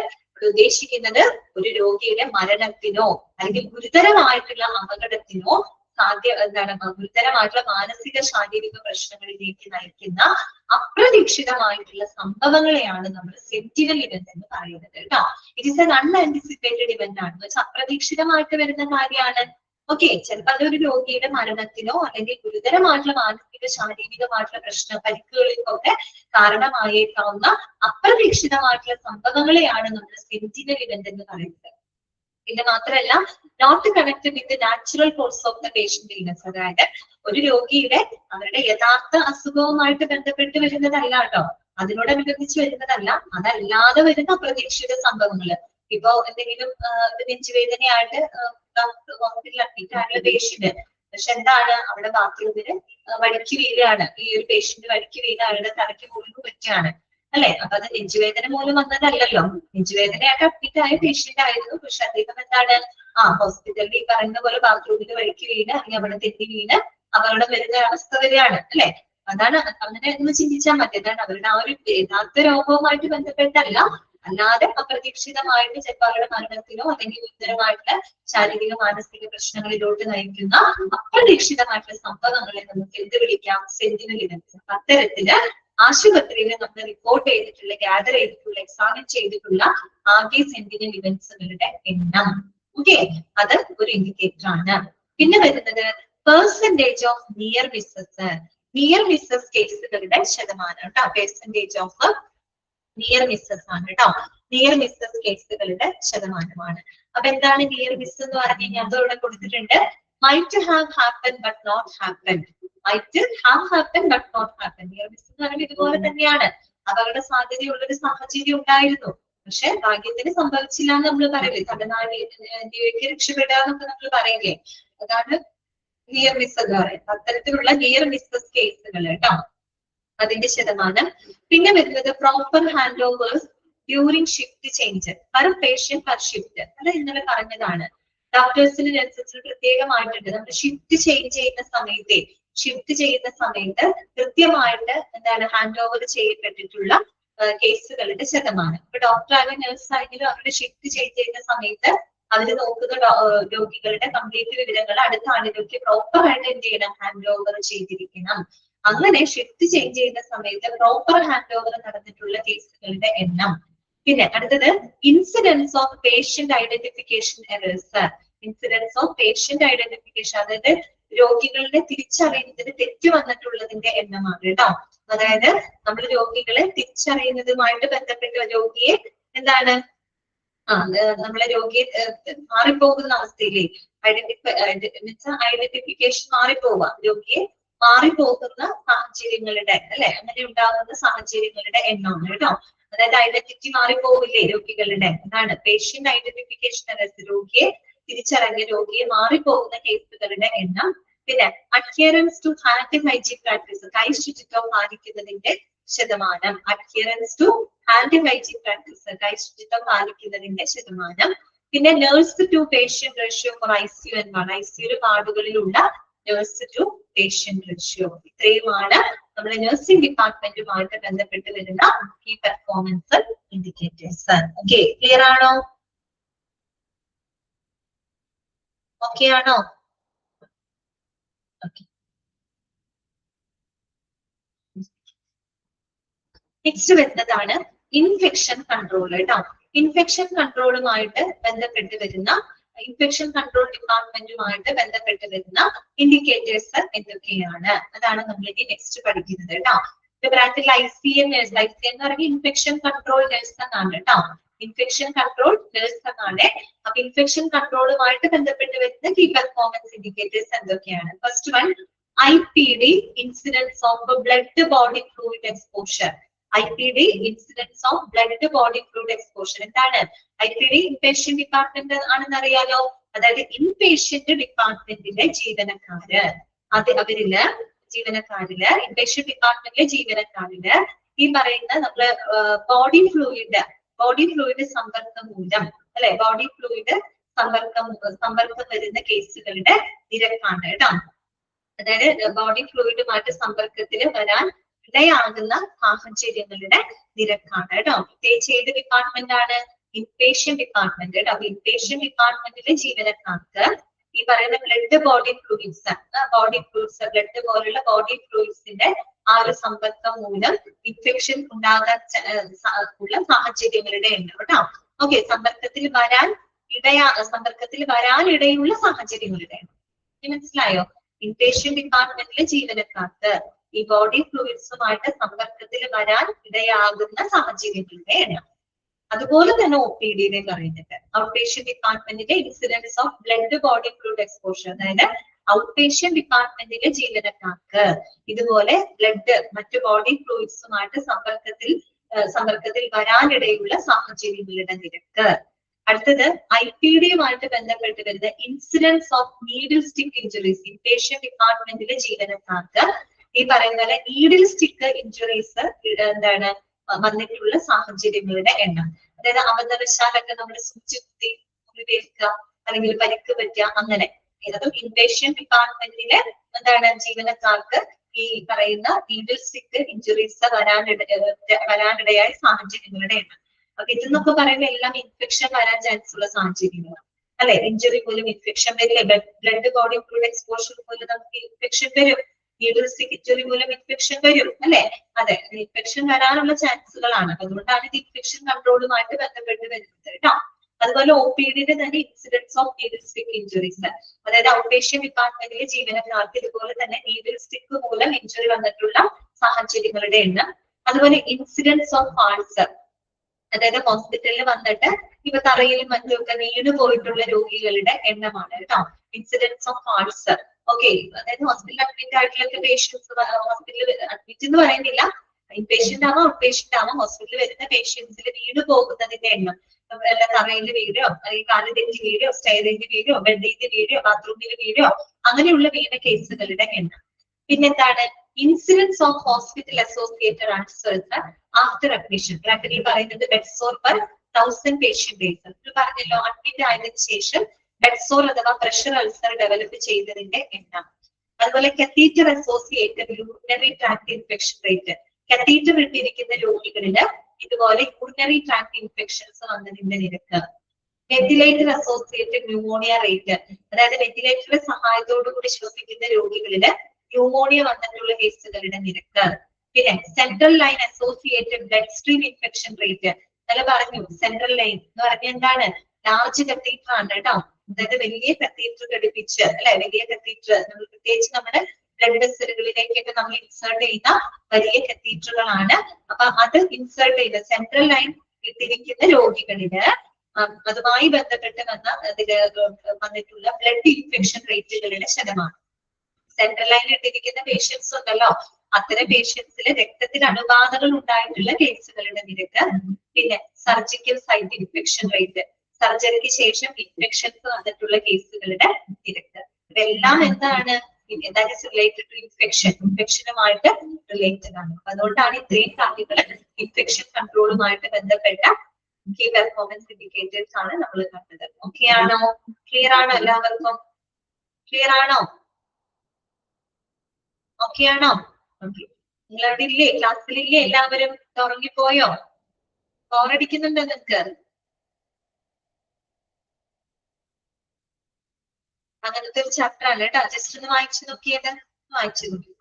ഉദ്ദേശിക്കുന്നത് ഒരു രോഗിയുടെ മരണത്തിനോ അല്ലെങ്കിൽ ഗുരുതരമായിട്ടുള്ള അപകടത്തിനോ ഗുരുതരമായിട്ടുള്ള മാനസിക ശാരീരിക പ്രശ്നങ്ങളിലേക്ക് നയിക്കുന്ന അപ്രതീക്ഷിതമായിട്ടുള്ള സംഭവങ്ങളെയാണ് നമ്മൾ സെന്റിനൽ ഇവന്റ് എന്ന് പറയുന്നത് കേട്ടോ. ഇറ്റ് ഈസ് എൻ അൺആന്റിസിപ്പേറ്റഡ് ഇവന്റ് ആണ്, വെച്ചാൽ അപ്രതീക്ഷിതമായിട്ട് വരുന്ന കാര്യമാണ്. ഓക്കെ, ചിലപ്പോൾ അതൊരു രോഗിയുടെ മരണത്തിനോ അല്ലെങ്കിൽ ഗുരുതരമായിട്ടുള്ള മാനസിക ശാരീരികമായിട്ടുള്ള പരിക്കുകൾക്കൊക്കെ കാരണമായേക്കാവുന്ന അപ്രതീക്ഷിതമായിട്ടുള്ള സംഭവങ്ങളെയാണ് നമ്മൾ സെന്റിനൽ ഇവന്റ് എന്ന് പറയുന്നത്. പിന്നെ മാത്രമല്ല, not connected with natural course of the patient illness. അതായത് ഒരു രോഗിയുടെ അവരുടെ യഥാർത്ഥ അസുഖവുമായിട്ട് ബന്ധപ്പെട്ട് വരുന്നതല്ല കേട്ടോ, അതിനോടനുബന്ധിച്ച് വരുന്നതല്ല, അതല്ലാതെ വരുന്ന അപ്രതീക്ഷിത സംഭവങ്ങള്. ഇപ്പൊ എന്തെങ്കിലും നെഞ്ചുവേദനയായിട്ട് ഹോസ്പിറ്റലിൽ അഡ്മിറ്റ് ആയിട്ടുള്ള പേഷ്യന്റ്, പക്ഷെ എന്താണ് അവിടെ ബാത്റൂമിന് വഴിക്ക് വീഴാണ്, ഈ ഒരു പേഷ്യന്റ് വഴിക്ക് വീഴ അയാളുടെ തലയ്ക്ക് മുറിവ് പറ്റുകയാണ് അല്ലെ. അപ്പൊ അത് നെഞ്ചുവേദന മൂലം വന്നതല്ലല്ലോ, നെഞ്ചുവേദനയായിട്ട് അഡ്മിറ്റ് ആയ പേഷ്യന്റ് ആയിരുന്നു, പക്ഷെ അദ്ദേഹം എന്താണ് ഹോസ്പിറ്റലിൽ ഈ പറയുന്ന പോലെ ബാത്റൂമിൽ വഴിക്ക് വീണ് അല്ലെങ്കിൽ അവിടെ തെറ്റി വീണ് അപകടം വരുന്ന അവസ്ഥ വരികയാണ് അല്ലെ. അതാണ് അങ്ങനെ ഒന്ന് ചിന്തിച്ചാൽ മതി. അതാണ് അവരുടെ ആ ഒരു യഥാർത്ഥ രോഗവുമായിട്ട് ബന്ധപ്പെട്ടല്ല, അല്ലാതെ അപ്രതീക്ഷിതമായിട്ട് ചിലപ്പോൾ അവരുടെ മരണത്തിനോ അല്ലെങ്കിൽ ഗുരുതരമായിട്ടുള്ള ശാരീരിക മാനസിക പ്രശ്നങ്ങളിലോട്ട് നയിക്കുന്ന അപ്രതീക്ഷിതമായിട്ടുള്ള സംഭവങ്ങളെ നമുക്ക് എന്ത് വിളിക്കാം, സെന്റിനൽ ഇവന്റ്സ്. അത്തരത്തില് ആശുപത്രിയിൽ നമ്മൾ റിപ്പോർട്ട് ചെയ്തിട്ടുള്ള, ഗ്യാദർ ചെയ്തിട്ടുള്ള, എക്സാമിൻ ചെയ്തിട്ടുള്ള ആകെ സെന്റിനൽ ഇവന്റ്സുകളുടെ എണ്ണം. ഓക്കെ, അത് ഒരു ഇൻഡിക്കേറ്റർ ആണ്. പിന്നെ വരുന്നത് percentage of near misses. Near misses കേസുകളുടെ ശതമാനം കേട്ടോ, പെർസെന്റേജ് ഓഫ് നിയർ മിസ്സസ് ആണ് കേട്ടോ. നിയർ മിസ്സസ് കേസുകളുടെ ശതമാനമാണ്. അപ്പൊ എന്താണ് നിയർ മിസ് എന്ന് പറഞ്ഞു കഴിഞ്ഞാൽ അതോടെ കൊടുത്തിട്ടുണ്ട്. Might have happen but not happen. Might have happen but not happen. Near miss എന്ന് പറയുമ്പോൾ ഇതുപോലെ തന്നെയാണ്, അപകട സാധ്യതയുള്ള ഒരു സാഹചര്യം ഉണ്ടായിരുന്നു, പക്ഷെ ഭാഗ്യത്തിന് സംഭവിച്ചില്ല എന്ന് നമ്മൾ പറയില്ലേ, തലനാടിക്ക് രക്ഷപ്പെടുക എന്നൊക്കെ നമ്മൾ പറയില്ലേ, അതാണ് നിയർ മിസ് എന്ന് പറയുന്നത്. അത്തരത്തിലുള്ള നിയർ മിസ്സസ് കേസുകൾ കേട്ടോ, അതിന്റെ ശതമാനം. പിന്നെ വരുന്നത് proper hand overs during shift change per patient per shift. അത് ഇന്നലെ പറഞ്ഞതാണ്, ഡോക്ടേഴ്സിന് നഴ്സസിന് പ്രത്യേകമായിട്ടുണ്ട്. നമ്മൾ ഷിഫ്റ്റ് ചെയ്യുന്ന സമയത്ത് കൃത്യമായിട്ട് എന്താണ് ഹാൻഡ് ഓവർ ചെയ്യപ്പെട്ടിട്ടുള്ള കേസുകളുടെ ശതമാനം. ഇപ്പൊ ഡോക്ടർ ആയാലും നഴ്സ് ആണെങ്കിലും അവരുടെ ഷിഫ്റ്റ് ചേഞ്ച് ചെയ്യുന്ന സമയത്ത് അവർ നോക്കുന്ന രോഗികളുടെ കംപ്ലീറ്റ് വിവരങ്ങൾ അടുത്ത ആളുകൾക്ക് പ്രോപ്പർ ആയിട്ട് എന്ത് ചെയ്യണം, ഹാൻഡ് ഓവർ ചെയ്തിരിക്കണം. അങ്ങനെ ഷിഫ്റ്റ് ചേഞ്ച് ചെയ്യുന്ന സമയത്ത് പ്രോപ്പർ ഹാൻഡ് ഓവർ നടന്നിട്ടുള്ള കേസുകളുടെ എണ്ണം. പിന്നെ അടുത്തത് incidents of patient identification errors. Incidents of patient identification, അതായത് രോഗികളുടെ തിരിച്ചറിയുന്നതിന് തെറ്റ് വന്നിട്ടുള്ളതിന്റെ എണ്ണമാണ് കേട്ടോ. അതായത് നമ്മൾ രോഗികളെ തിരിച്ചറിയുന്നതുമായിട്ട് ബന്ധപ്പെട്ട രോഗിയെ എന്താണ് നമ്മളെ രോഗിയെ മാറിപ്പോകുന്ന അവസ്ഥയിലെ ഐഡന്റിഫിക്കേഷൻ മാറിപ്പോവുക, രോഗിയെ മാറിപ്പോകുന്ന സാഹചര്യങ്ങളുടെ അല്ലെ, അങ്ങനെ ഉണ്ടാകുന്ന സാഹചര്യങ്ങളുടെ എണ്ണമാണ് കേട്ടോ. അതായത് ഐഡന്റിറ്റി മാറിപ്പോവില്ലേ രോഗികളുടെ, അതാണ് പേഷ്യന്റ് ഐഡന്റിഫിക്കേഷൻ എറേഴ്സ്. രോഗിയെ തിരിച്ചറിഞ്ഞ രോഗിയെ മാറിപ്പോകുന്ന കേസുകളുടെ എണ്ണം. പിന്നെ adherence to hand hygiene practice, കൈ ശുചിത്വം പാലിക്കുന്നതിന്റെ ശതമാനം. Adherence to hand hygiene practice, കൈ ശുചിത്വം പാലിക്കുന്നതിന്റെ ശതമാനം. പിന്നെ nurse to patient ratio for ICU എന്നാണ്, ICU വാർഡുകളിലുള്ള നഴ്സ് ടു പേഷ്യന്റ് റേഷ്യോ. ഇത്രയുമാണ് നമ്മുടെ നഴ്സിംഗ് ഡിപ്പാർട്ട്മെന്റുമായിട്ട് ബന്ധപ്പെട്ട് വരുന്ന key performance indicators. Okay, clear ആണോ? ഓക്കെ ആണോ? നെക്സ്റ്റ് വരുന്നതാണ് ഇൻഫെക്ഷൻ കൺട്രോൾ കേട്ടോ. ഇൻഫെക്ഷൻ കൺട്രോളുമായിട്ട് ബന്ധപ്പെട്ട് വരുന്ന, ഇൻഫെക്ഷൻ കൺട്രോൾ ഡിപ്പാർട്ട്മെന്റുമായിട്ട് ബന്ധപ്പെട്ട് വരുന്ന ഇൻഡിക്കേറ്റേഴ്സ് എന്തൊക്കെയാണ്, അതാണ് നമ്മൾ ഇനി നെക്സ്റ്റ് പഠിക്കുന്നത് കേട്ടോ. ബ്രാക്കറ്റിൽ ICN നേഴ്സ്, ICN എന്ന് പറയുന്നത് ഇൻഫെക്ഷൻ കൺട്രോൾ നേഴ്സ് എന്നാണ് കേട്ടോ. ഇൻഫെക്ഷൻ കൺട്രോൾ നേഴ്സ് എന്നാണ്. അപ്പൊ ഇൻഫെക്ഷൻ കൺട്രോളുമായിട്ട് ബന്ധപ്പെട്ട് വരുന്ന കീ പെർഫോമൻസ് ഇൻഡിക്കേറ്റേഴ്സ് എന്തൊക്കെയാണ്? First one IPD, incidents of blood body fluid exposure. IPD, incidents of blood body fluid exposure. എന്താണ് IPD? ഇൻപേഷ്യന്റ് ഡിപ്പാർട്ട്മെന്റ് ആണെന്ന് അറിയാലോ. അതായത് ഇൻപേഷ്യന്റ് ഡിപ്പാർട്ട്മെന്റിലെ ജീവനക്കാര്, അവരില് ഇൻപേഷ്യന്റ് ഡിപ്പാർട്ട്മെന്റിലെ ജീവനക്കാരില് ഈ പറയുന്ന നമ്മള് ബോഡി ഫ്ലൂയിഡ് ബോഡി ഫ്ലൂയിഡ് സമ്പർക്കം മൂലം അല്ലെ, ബോഡി ഫ്ലൂയിഡ് സമ്പർക്കം വരുന്ന കേസുകളുടെ നിരക്കാണ് കേട്ടോ. അതായത് ബോഡി ഫ്ലൂയിഡുമായിട്ട് സമ്പർക്കത്തിൽ വരാൻ ഇടയാകുന്ന സാഹചര്യങ്ങളുടെ നിരക്കാണ് കേട്ടോ. പ്രത്യേകിച്ച് ഏത് ഡിപ്പാർട്ട്മെന്റ് ആണ്? ഇൻപേഷ്യന്റ് ഡിപ്പാർട്ട്മെന്റ് കേട്ടോ. അപ്പൊ ഇൻപേഷ്യന്റ് ഡിപ്പാർട്ട്മെന്റിലെ ജീവനക്കാർക്ക് ഈ പറയുന്ന ബ്ലഡ് ബോഡി ഫ്ലൂയിഡ്സ്, ബ്ലഡ് പോലുള്ള ബോഡി ഫ്ലൂയിഡ്സിന്റെ ആ ഒരു സമ്പർക്കം മൂലം ഇൻഫെക്ഷൻ ഉണ്ടാകാൻ ഉള്ള സാഹചര്യങ്ങളുടെ എണ്ണം കേട്ടോ. ഓക്കെ, സമ്പർക്കത്തിൽ വരാനിടയുള്ള സാഹചര്യങ്ങളുടെ എണ്ണം. മനസ്സിലായോ? ഇൻപേഷ്യന്റ് ഡിപ്പാർട്ട്മെന്റിലെ ജീവനക്കാർക്ക് ഈ ബോഡി ഫ്ലൂയിഡ്സുമായിട്ട് സമ്പർക്കത്തിൽ വരാൻ ഇടയാകുന്ന സാഹചര്യങ്ങളുടെ എണ്ണം. അതുപോലെ തന്നെ ഒ പി ഡിയിലെ പറയുന്നുണ്ട്, ഔട്ട് പേഷ്യന്റ് ഡിപ്പാർട്ട്മെന്റിലെ incidence of blood body fluid exposure. അതായത് ഔട്ട് പേഷ്യന്റ് ഡിപ്പാർട്ട്മെന്റിലെ ജീവനക്കാർക്ക് ഇതുപോലെ ബ്ലഡ് മറ്റു ബോഡി ഫ്ലൂയിഡ്സുമായിട്ട് സമ്പർക്കത്തിൽ വരാനിടയുള്ള സാഹചര്യങ്ങളുടെ നിരക്ക്. അടുത്തത് ഐ പി ഡിയുമായിട്ട് ബന്ധപ്പെട്ട് വരുന്ന incidence of needle stick injuries. Inpatient ഡിപ്പാർട്ട്മെന്റിലെ ജീവനക്കാർക്ക് ഈ പറയുന്ന പോലെ നീഡിൽ സ്റ്റിക്ക് ഇഞ്ചുറീസ് എന്താണ് വന്നിട്ടുള്ള സാഹചര്യങ്ങളുടെ എണ്ണം. അതായത് അവതരശാലൊക്കെ നമ്മൾ സൂചി കുത്തി മുറിവേൽക്കുക അല്ലെങ്കിൽ പരിക്ക് പറ്റുക അങ്ങനെ. അതും ഇൻപേഷ്യന്റ് ഡിപ്പാർട്ട്മെന്റിലെ എന്താണ് ജീവനക്കാർക്ക് ഈ പറയുന്ന നീഡിൽ സ്റ്റിക്ക് ഇഞ്ചുറീസ് വരാനിടയായ സാഹചര്യങ്ങളുടെ എണ്ണം. അപ്പൊ ഇതെന്നൊക്കെ പറയുമ്പോൾ എല്ലാം ഇൻഫെക്ഷൻ വരാൻ ചാൻസ് ഉള്ള സാഹചര്യങ്ങളാണ് അല്ലെ. ഇഞ്ചുറി മൂലം ഇൻഫെക്ഷൻ വരില്ലേ, ബ്ലഡ് ബോഡി ഫ്ലൂയിഡ് എക്സ്പോഷർ മൂലം നമുക്ക് ഇൻഫെക്ഷൻ വരും, നീഡിൽ സ്റ്റിക്ക് ഇഞ്ചുറി മൂലം ഇൻഫെക്ഷൻ വരും അല്ലെ. അതെ, ഇൻഫെക്ഷൻ വരാനുള്ള ചാൻസുകളാണ്. അതുകൊണ്ടാണ് ഇത് ഇൻഫെക്ഷൻ കൺട്രോളുമായിട്ട് ബന്ധപ്പെട്ട് വരുന്നത് കേട്ടോ. അതുപോലെ ഒ പി ഡിയുടെ തന്നെ incidents of needle stick injuries. അതായത് ഔട്ട് പേഷ്യന്റ് ഡിപ്പാർട്ട്മെന്റിലെ ജീവനക്കാർക്ക് ഇതുപോലെ തന്നെ നീഡിൽ സ്റ്റിക്ക് മൂലം ഇഞ്ചുറി വന്നിട്ടുള്ള സാഹചര്യങ്ങളുടെ എണ്ണം. അതുപോലെ ഇൻസിഡൻസ് ഓഫ് ഫാൾസ്, അതായത് ഹോസ്പിറ്റലിൽ വന്നിട്ട് ഇപ്പൊ തറയിലും മറ്റുമൊക്കെ വീണ് പോയിട്ടുള്ള രോഗികളുടെ എണ്ണമാണ് കേട്ടോ. Incidents of false. ഓക്കെ, അതായത് ഹോസ്പിറ്റലിൽ അഡ്മിറ്റ് ആയിട്ടുള്ള പേഷ്യൻസ്, ഹോസ്പിറ്റലിൽ അഡ്മിറ്റ് എന്ന് പറയുന്നില്ല, ഇൻപേഷ്യന്റ് ആവാം ഔട്ട് പേഷ്യന്റ് ആവാം, ഹോസ്പിറ്റലിൽ വരുന്ന പേഷ്യൻസിൽ വീണ് പോകുന്നതിന്റെ എണ്ണം. തറയിൽ വീഴോ, അല്ലെങ്കിൽ കാല് തെറ്റി വീഴോ, സ്റ്റെയറിൽ വീഴോ, ബെഡിൽ വീഴോ, ബാത്റൂമിൽ വീഴോ, അങ്ങനെയുള്ള വീണ കേസുകളുടെ എണ്ണം. പിന്നെന്താണ് incidents of hospital associated ulcers after admission. ബ്രാക്കറ്റിൽ പറയുന്നത് ബെഡ് സോർ പെർ 1000 പേഷ്യന്റ് ഡേയ്സ്. പറഞ്ഞല്ലോ, അഡ്മിറ്റ് ആയതിനു ശേഷം ബെഡ് സോർ അഥവാ പ്രഷർ അൾസർ ഡെവലപ്പ് ചെയ്തതിന്റെ എണ്ണം. അതുപോലെ catheter associated urinary tract infection rate. Catheter ഇട്ടിരിക്കുന്ന രോഗികളില് ഇതുപോലെ യൂറിനറി ട്രാക്ട് ഇൻഫെക്ഷൻസ് വന്നതിന്റെ നിരക്ക്. വെന്റിലേറ്റർ അസോസിയേറ്റഡ് ന്യൂമോണിയ റേറ്റ്, അതായത് വെന്റിലേറ്ററുടെ സഹായത്തോടു കൂടി ശ്വസിക്കുന്ന രോഗികളില് ന്യൂമോണിയ വന്നിട്ടുള്ള കേസുകളുടെ നിരക്ക്. പിന്നെ central line associated blood stream infection rate. അല്ല പറഞ്ഞു, സെൻട്രൽ ലൈൻ എന്ന് പറഞ്ഞാൽ എന്താണ്? ലാർജ് കത്തീറ്റർ ആണ് കേട്ടോ. അതായത് വലിയ കത്തീറ്റർ ഘടിപ്പിച്ച് അല്ലെ, വലിയ കത്തീറ്റർ നമ്മൾ പ്രത്യേകിച്ച് നമ്മുടെ ബ്ലഡ് വെസലുകളിലേക്കൊക്കെ നമ്മൾ ഇൻസേർട്ട് ചെയ്യുന്ന വലിയ കത്തീറ്ററുകളാണ്. അപ്പൊ അത് ഇൻസേർട്ട് ചെയ്ത സെൻട്രൽ ലൈൻ ഇട്ടിരിക്കുന്ന രോഗികളില് അതുമായി ബന്ധപ്പെട്ട് വന്നിട്ടുള്ള ബ്ലഡ് ഇൻഫെക്ഷൻ റേറ്റുകളുടെ ശതമാനം. സെൻട്രൽ ലൈനിൽ ഇട്ടിരിക്കുന്ന പേഷ്യൻസ് ഉണ്ടല്ലോ, അത്തരം പേഷ്യൻസിൽ രക്തത്തിൽ അണുബാധകൾ ഉണ്ടായിട്ടുള്ള കേസുകളുടെ നിരക്ക്. പിന്നെ സർജിക്കൽ സൈറ്റ് ഇൻഫെക്ഷൻ റേറ്റ്, സർജറിക്ക് ശേഷം ഇൻഫെക്ഷൻസ് വന്നിട്ടുള്ള കേസുകളുടെ നിരക്ക്. ഇതെല്ലാം എന്താണ്? ദാറ്റ് ഈസ് റിലേറ്റഡ് ടു ഇൻഫെക്ഷനുമായിട്ട് റിലേറ്റഡ് ആണ്. അതുകൊണ്ടാണ് ഇത്രയും കാര്യങ്ങൾ ഇൻഫെക്ഷൻ കൺട്രോളുമായിട്ട് ബന്ധപ്പെട്ട കീ പെർഫോമൻസ് ഇൻഡിക്കേറ്റേഴ്സ് ആണ് നമ്മൾ കണ്ടത്. ഓക്കെ ആണോ? ക്ലിയർ ആണോ? എല്ലാവർക്കും ക്ലിയർ ആണോ? ഓക്കെ ആണോ? ഓക്കെ, നിങ്ങളവിടെ ഇല്ലേ? ക്ലാസ്സിലില്ലേ? എല്ലാവരും ഉറങ്ങിപ്പോയോ? ബോറടിക്കുന്നുണ്ടോ നിങ്ങക്ക്? അങ്ങനത്തെ ഒരു ചാപ്റ്റർ അല്ല കേട്ടോ. ജസ്റ്റ് ഒന്ന് വായിച്ചു നോക്കിയത്, വായിച്ചു നോക്കി.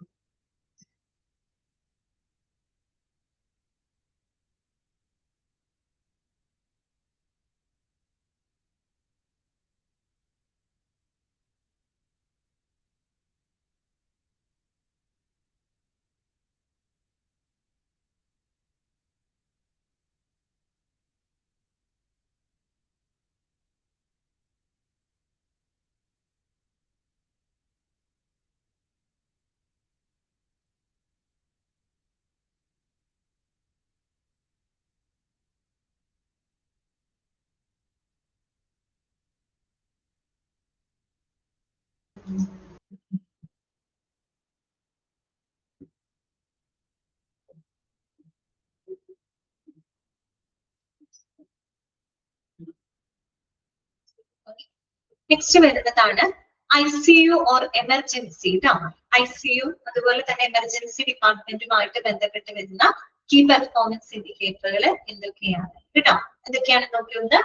നെക്സ്റ്റ് വരുന്നതാണ് ICU ഓർ എമർജൻസി ട്ടോ. ICU അതുപോലെ തന്നെ എമർജൻസി ഡിപ്പാർട്ട്മെന്റുമായിട്ട് ബന്ധപ്പെട്ട് വരുന്ന കീ പെർഫോമൻസ് ഇൻഡിക്കേറ്ററുകൾ എന്തൊക്കെയാണ് കേട്ടോ? എന്തൊക്കെയാണ് നോക്കിയത്?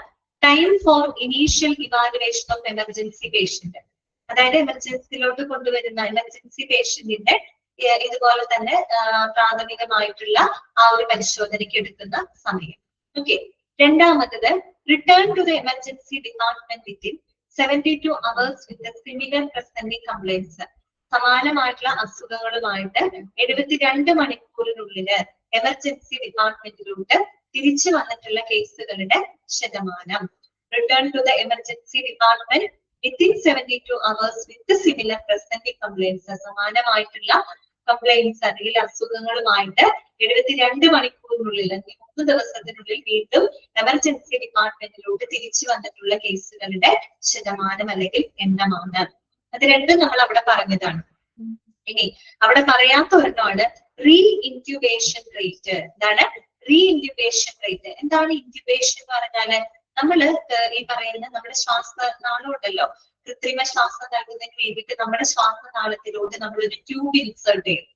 Time for initial evaluation of emergency patient, അതായത് എമർജൻസിയിലോട്ട് കൊണ്ടുവരുന്ന എമർജൻസി പേഷ്യന്റിന്റെ ഇതുപോലെ തന്നെ പ്രാഥമികമായിട്ടുള്ള ആ ഒരു പരിശോധനയ്ക്ക് എടുക്കുന്ന സമയം. ഓക്കെ. രണ്ടാമത്തത് return to the emergency department within 72 hours with the similar presenting complaints. സമാനമായിട്ടുള്ള അസുഖങ്ങളുമായിട്ട് 72 മണിക്കൂറിനുള്ളിൽ എമർജൻസി ഡിപ്പാർട്ട്മെന്റിലോട്ട് തിരിച്ചു വന്നിട്ടുള്ള കേസുകളുടെ ശതമാനം. Return to the emergency department within 72 hours with the similar presenting complaints. സമാനമായിട്ടുള്ള കംപ്ലൈൻസ് അല്ലെങ്കിൽ അസുഖങ്ങളുമായിട്ട് 72 മണിക്കൂറിനുള്ളിൽ അല്ലെങ്കിൽ 3 ദിവസത്തിനുള്ളിൽ വീണ്ടും എമർജൻസി ഡിപ്പാർട്ട്മെന്റിലോട്ട് തിരിച്ചു വന്നിട്ടുള്ള കേസുകളുടെ ശതമാനം അല്ലെങ്കിൽ എണ്ണമാണ്. അത് രണ്ടും നമ്മൾ അവിടെ പറഞ്ഞതാണ്. ഇനി അവിടെ പറയാത്ത ഒരെണ്ണമാണ് റീ ഇൻക്യുബേഷൻ റേറ്റ്. എന്താണ് റീ ഇൻക്യുബേഷൻ റേറ്റ്? എന്താണ് ഇൻക്യുബേഷൻ എന്ന് പറഞ്ഞാല് നമ്മള് ഈ പറയുന്ന നമ്മുടെ ശ്വാസനാളം ഉണ്ടല്ലോ, കൃത്രിമ ശ്വാസം നൽകുന്നതിന് വേണ്ടിയിട്ട് നമ്മുടെ ശ്വാസനാളത്തിലോട്ട് നമ്മൾ ഒരു ട്യൂബ് ഇൻസേർട്ട് ചെയ്യും.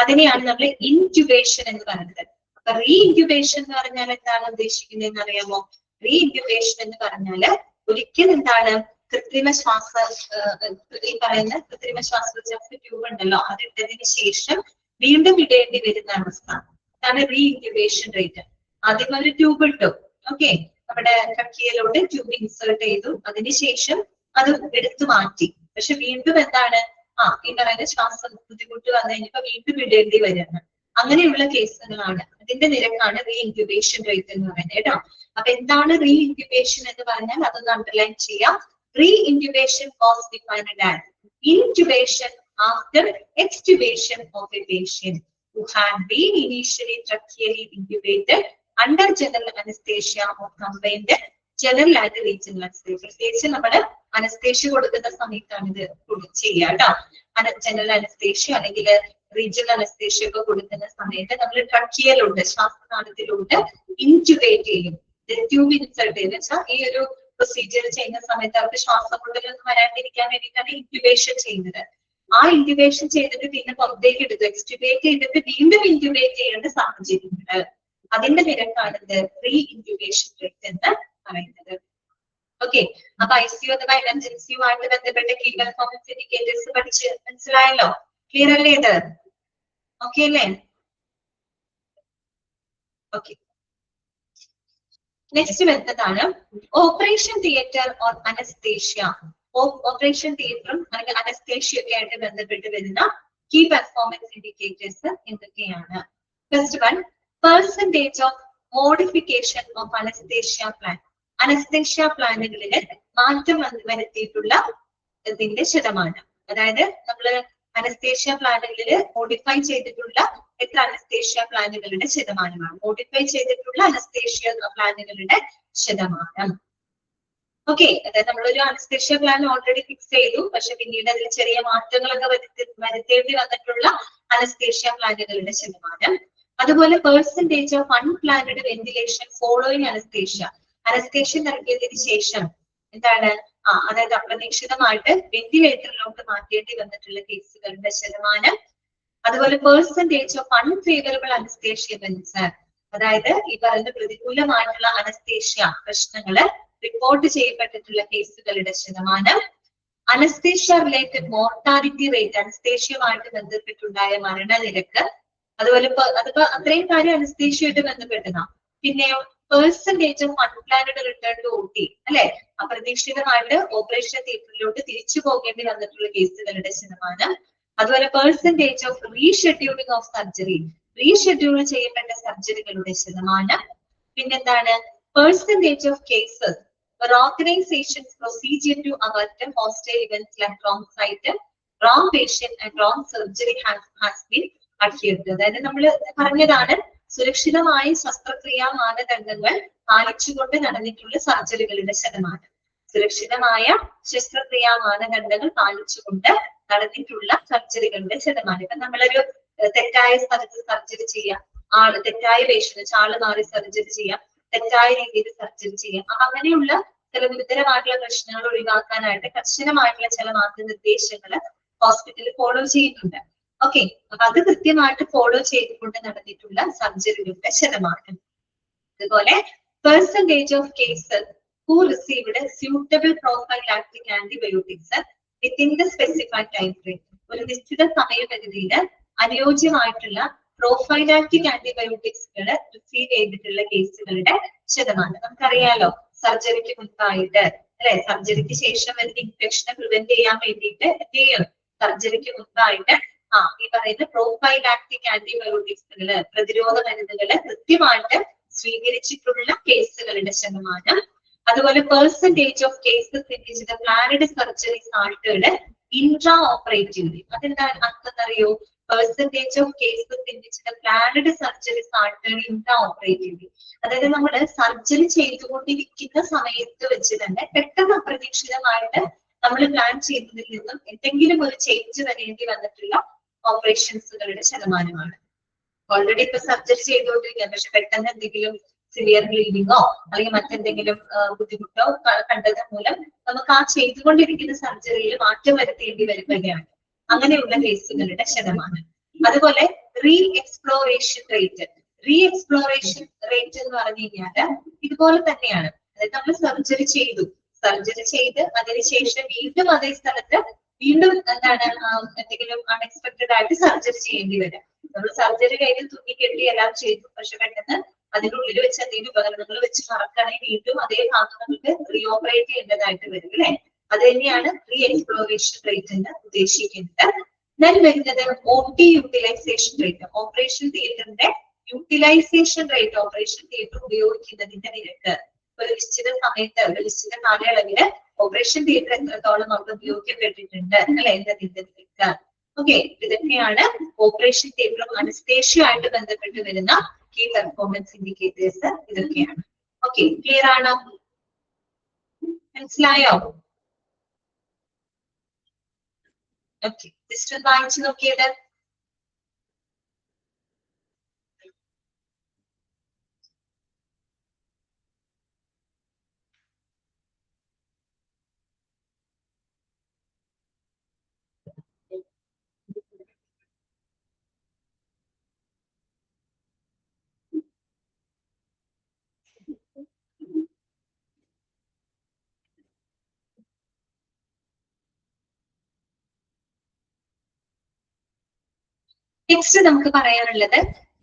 അതിനെയാണ് നമ്മൾ ഇൻക്യുബേഷൻ എന്ന് പറയുന്നത്. അപ്പൊ റീ ഇൻക്യുബേഷൻ എന്ന് പറഞ്ഞാൽ എന്താണ് ഉദ്ദേശിക്കുന്നതെന്ന് അറിയാമോ? റീ ഇൻക്യുബേഷൻ എന്ന് പറഞ്ഞാല് ഒരിക്കലും എന്താണ് കൃത്രിമ ഈ പറയുന്ന കൃത്രിമ ശ്വാസോച്ഛ്വാസ ട്യൂബ് ഉണ്ടല്ലോ, അതിട്ടതിന് ശേഷം വീണ്ടും ഇടേണ്ടി വരുന്ന അവസ്ഥ. അതാണ് റീ ഇൻക്യുബേഷൻ റേറ്റ്. ആദ്യം ഒരു ട്യൂബ് ഇട്ടു, ഓക്കെ, നമ്മുടെ ട്രക്കിയയിലോട്ട് ട്യൂബ് ഇൻസേർട്ട് ചെയ്തു, അതിനുശേഷം അത് എടുത്തു മാറ്റി. പക്ഷെ വീണ്ടും എന്താണ് ഈ പറയുന്ന ശ്വാസം ബുദ്ധിമുട്ട് വന്നു കഴിഞ്ഞപ്പോ വീണ്ടും ഇടേണ്ടി വരുന്നത്. അങ്ങനെയുള്ള കേസുകളാണ്. അതിന്റെ നിരക്കാണ് റീ ഇൻക്യുബേഷൻ റേറ്റ് എന്ന് പറയുന്നത് കേട്ടോ. അപ്പൊ എന്താണ് റീ ഇൻക്യുബേഷൻ എന്ന് പറഞ്ഞാൽ അതൊന്ന് അണ്ടർലൈൻ ചെയ്യാം. Re incubation cause defined as incubation after extubation of a patient who had been initially tracheally intubated under general anesthesia or combined general and regional anesthesia. പ്രത്യേകിച്ച് നമ്മള് അനസ്തേഷ്യ കൊടുക്കുന്ന സമയത്താണ് ഇത് ചെയ്യുക കേട്ടോ. ജനറൽ അനസ്തേഷ്യ അല്ലെങ്കിൽ റീജിയണൽ അനസ്തേഷ്യ ഒക്കെ കൊടുക്കുന്ന സമയത്ത് നമ്മൾ ട്രക്കിയയിലോട്ട് ശ്വാസനാളത്തിലോട്ട് ഇൻറ്റുബേറ്റ് ചെയ്യും. ട്യൂബ് ഇൻസേർട്ട് ചെയ്ത് വെച്ചാൽ ഈ ഒരു പ്രൊസീജിയർ ചെയ്യുന്ന സമയത്ത് അവർക്ക് ശ്വാസം മുട്ടലൊന്നും വരാണ്ടിരിക്കാൻ വേണ്ടിയിട്ടാണ് ഇൻറ്റുബേഷൻ ചെയ്യുന്നത്. ആ ഇൻറ്റുബേഷൻ ചെയ്തിട്ട് പിന്നെ പുറത്തേക്ക് എടുത്തു എക്സ്റ്റുബേറ്റ് ചെയ്തിട്ട് വീണ്ടും ഇൻറ്റുബേറ്റ് ചെയ്യേണ്ട സാഹചര്യമുണ്ട്. അതിന്റെ നിരക്കാണ് റീ ഇൻറ്റുബേഷൻ റേറ്റ് എന്ന് പറയുന്നത്. ഓക്കെ. അപ്പൊ ICU അഥവാ എമർജൻസിയുമായിട്ട് ബന്ധപ്പെട്ട കീ പെർഫോമൻസ് ഇൻഡിക്കേറ്റേഴ്സ് പഠിച്ച് മനസ്സിലായല്ലോ? ക്ലിയർ അല്ലേ ഇത്? ഓക്കെ അല്ലേ? ഓക്കെ. നെക്സ്റ്റ് വരുന്നതാണ് operation theatre or anaesthesia. Operation തിയേറ്ററും അല്ലെങ്കിൽ അനസ്തേഷ്യ ഒക്കെ ആയിട്ട് ബന്ധപ്പെട്ട് വരുന്ന കീ പെർഫോമൻസ് ഇൻഡിക്കേറ്റേഴ്സ് എന്തൊക്കെയാണ്? First one, percentage of modification of anaesthesia plan. Anaesthesia പ്ലാനുകളിൽ മാറ്റം വരുത്തിയിട്ടുള്ള ഇതിന്റെ ശതമാനം. അതായത് നമ്മള് അനസ്തേഷ്യ പ്ലാനുകളിൽ മോഡിഫൈ ചെയ്തിട്ടുള്ള എത്ര അനസ്തേഷ്യ പ്ലാനുകളുടെ ശതമാനമാണ്? മോഡിഫൈ ചെയ്തിട്ടുള്ള അനസ്തേഷ്യ പ്ലാനുകളുടെ ശതമാനം. ഓക്കെ. അതായത് നമ്മളൊരു അനസ്തേഷ്യ പ്ലാൻ ഓൾറെഡി ഫിക്സ് ചെയ്തു, പക്ഷെ പിന്നീട് അതിൽ ചെറിയ മാറ്റങ്ങളൊക്കെ വരുത്തേണ്ടി വന്നിട്ടുള്ള അനസ്തേഷ്യ പ്ലാനുകളുടെ ശതമാനം. അതുപോലെ percentage of unplanned ventilation following anaesthesia. Anaesthesia നൽകിയതിനു ശേഷം എന്താണ് അതായത് അപ്രതീക്ഷിതമായിട്ട് വെന്റിലേറ്ററിലോട്ട് മാറ്റേണ്ടി വന്നിട്ടുള്ള കേസുകളുടെ ശതമാനം. അതുപോലെ percentage of unfavourable anaesthesia events, അതായത് ഈ പറയുന്ന പ്രതികൂലമായിട്ടുള്ള അനസ്തേഷ്യ പ്രശ്നങ്ങള് റിപ്പോർട്ട് ചെയ്യപ്പെട്ടിട്ടുള്ള കേസുകളുടെ ശതമാനം. അനസ്തേഷ്യ റിലേറ്റഡ് മോർട്ടാലിറ്റി റേറ്റ്, അനസ്തേഷ്യയുമായിട്ട് ബന്ധപ്പെട്ടുണ്ടായ മരണനിരക്ക്. അതുപോലെ അത്രയും കാര്യം അനസ്തേഷ്യയായിട്ട് ബന്ധപ്പെട്ടതാണ്. പിന്നെയോ percentage of unplanned return to OT, അല്ലെ, അപ്രതീക്ഷിതമായിട്ട് ഓപ്പറേഷൻ തിയേറ്ററിലോട്ട് തിരിച്ചു പോകേണ്ടി വന്നിട്ടുള്ള കേസുകളുടെ ശതമാനം. അതുപോലെ percentage of rescheduling of surgery, reschedule ചെയ്യപ്പെട്ട സർജറികളുടെ ശതമാനം. പിന്നെന്താണ് percentage of cases organization's procedure to avert hostile events like wrong site, wrong patient and wrong surgery has been adhered. അതായത് നമ്മൾ പറഞ്ഞതാണ് സുരക്ഷിതമായ ശസ്ത്രക്രിയാ മാനദണ്ഡങ്ങൾ പാലിച്ചുകൊണ്ട് നടന്നിട്ടുള്ള സർജറികളുടെ ശതമാനം. സുരക്ഷിതമായ ശസ്ത്രക്രിയാ മാനദണ്ഡങ്ങൾ പാലിച്ചുകൊണ്ട് നടന്നിട്ടുള്ള സർജറികളുടെ ശതമാനം. ഇപ്പൊ നമ്മളൊരു തെറ്റായ സ്ഥലത്ത് സർജറി ചെയ്യാം, തെറ്റായ പേഷ്യന്റ് ആള് മാറി സർജറി ചെയ്യാം, തെറ്റായ രീതിയിൽ സർജറി ചെയ്യാം. അപ്പൊ അങ്ങനെയുള്ള ചില ഗുരുതരമായിട്ടുള്ള പ്രശ്നങ്ങൾ ഒഴിവാക്കാനായിട്ട് കർശനമായിട്ടുള്ള ചില മാർഗനിർദ്ദേശങ്ങൾ ഹോസ്പിറ്റലിൽ ഫോളോ ചെയ്യുന്നുണ്ട്. ഓക്കെ, അപ്പൊ അത് കൃത്യമായിട്ട് ഫോളോ ചെയ്തുകൊണ്ട് നടന്നിട്ടുള്ള സർജറികളുടെ ശതമാനം. അതുപോലെ percentage of cases who received suitable prophylactic antibiotics within the specified time frame. ഒരു നിശ്ചിത സമയപരിധിയിൽ അനുയോജ്യമായിട്ടുള്ള പ്രോഫൈലാക്റ്റിക് ആന്റിബയോട്ടിക്സുകൾ റിസീവ് ചെയ്തിട്ടുള്ള കേസുകളുടെ ശതമാനം. നമുക്കറിയാലോ, സർജറിക്ക് മുൻപായിട്ട് അല്ലെ, സർജറിക്ക് ശേഷം വരുന്ന ഇൻഫെക്ഷനെ പ്രിവെന്റ് ചെയ്യാൻ വേണ്ടിയിട്ട് എന്ത് ചെയ്യും? സർജറിക്ക് മുൻപായിട്ട് ഈ പറയുന്ന പ്രോഫൈലാക്റ്റിക് ആന്റിബയോട്ടിക്സുകള്, പ്രതിരോധ മരുന്നുകള് കൃത്യമായിട്ട് സ്വീകരിച്ചിട്ടുള്ള കേസുകളുടെ ശതമാനം. അതുപോലെ percentage of cases in which the planned surgeries altered intra operatively. അതെന്താ അർത്ഥം അറിയോ? Percentage of cases in which the planned surgeries altered intra operatively. അതായത് നമ്മൾ സർജറി ചെയ്തുകൊണ്ടിരിക്കുന്ന സമയത്ത് വെച്ച് തന്നെ പെട്ടെന്ന് അപ്രതീക്ഷിതമായിട്ട് നമ്മൾ പ്ലാൻ ചെയ്തതിൽ നിന്നും എന്തെങ്കിലും ഒരു ചേഞ്ച് വരേണ്ടി വന്നിട്ടുള്ള ഓപ്പറേഷൻസുകളുടെ ശതമാനമാണ്. ഓൾറെഡി ഇപ്പൊ സർജറി ചെയ്തുകൊണ്ടിരിക്കുക, പക്ഷെ പെട്ടെന്ന് എന്തെങ്കിലും സിവിയർ ബ്ലീഡിങ്ങോ അല്ലെങ്കിൽ മറ്റെന്തെങ്കിലും ബുദ്ധിമുട്ടോ കണ്ടത് മൂലം നമുക്ക് ആ ചെയ്തുകൊണ്ടിരിക്കുന്ന സർജറിയിൽ മാറ്റം വരുത്തേണ്ടി വരികയാണ്. അങ്ങനെയുള്ള കേസുകളുടെ ശതമാനം. അതുപോലെ re exploration rate. Re exploration rate എന്ന് പറഞ്ഞു കഴിഞ്ഞാൽ ഇതുപോലെ തന്നെയാണ്. അതായത് നമ്മൾ സർജറി ചെയ്ത് അതിനുശേഷം വീണ്ടും അതേ സ്ഥലത്ത് വീണ്ടും എന്താണ് എന്തെങ്കിലും അൺഎക്സ്പെക്ടഡ് ആയിട്ട് സർജറി ചെയ്യേണ്ടി വരാം. നമ്മൾ സർജറി കഴിഞ്ഞ് തുന്നിക്കെട്ടി എല്ലാം ചെയ്തു, പക്ഷെ പെട്ടെന്ന് അതിനുള്ളിൽ വെച്ച് എന്തെങ്കിലും ഉപകരണങ്ങൾ വെച്ച് മറക്കുകയാണെങ്കിൽ വീണ്ടും അതേ ഭാഗം നമുക്ക് റീഓപ്പറേറ്റ് ചെയ്യേണ്ടതായിട്ട് വരും അല്ലെ. അത് തന്നെയാണ് റീ എക്സ്പ്ലോറേഷൻ റേറ്റ് എന്ന് ഉദ്ദേശിക്കുന്നത്. ഞാൻ വരുന്നത് OT യൂട്ടിലൈസേഷൻ റേറ്റ്. ഓപ്പറേഷൻ തിയേറ്ററിന്റെ യൂട്ടിലൈസേഷൻ റേറ്റ്, ഓപ്പറേഷൻ തിയേറ്റർ ഉപയോഗിക്കുന്നതിന്റെ നിരക്ക്. ഒരു നിശ്ചിത സമയത്ത്, ഒരു നിശ്ചിത കാലയളവില് ഓപ്പറേഷൻ തിയേറ്റർ എത്രത്തോളം അവിടെ ഉപയോഗിക്കപ്പെട്ടിട്ടുണ്ട് അല്ലെ എന്നതിന്റെ നിരക്ക്. ഓക്കെ, ഇതൊക്കെയാണ് ഓപ്പറേഷൻ തിയേറ്ററും അനസ്തേഷ്യയുമായിട്ട് ബന്ധപ്പെട്ട് വരുന്ന കീ പെർഫോമൻസ് ഇൻഡിക്കേറ്റേഴ്സ്. ഇതൊക്കെയാണ്. ഓക്കെ, ക്ലിയർ ആണോ? മനസ്സിലായോ? ഓക്കെ, ജസ്റ്റ് ഒന്ന് വായിച്ചു നോക്കിയത്. നെക്സ്റ്റ് നമുക്ക് പറയാനുള്ളത്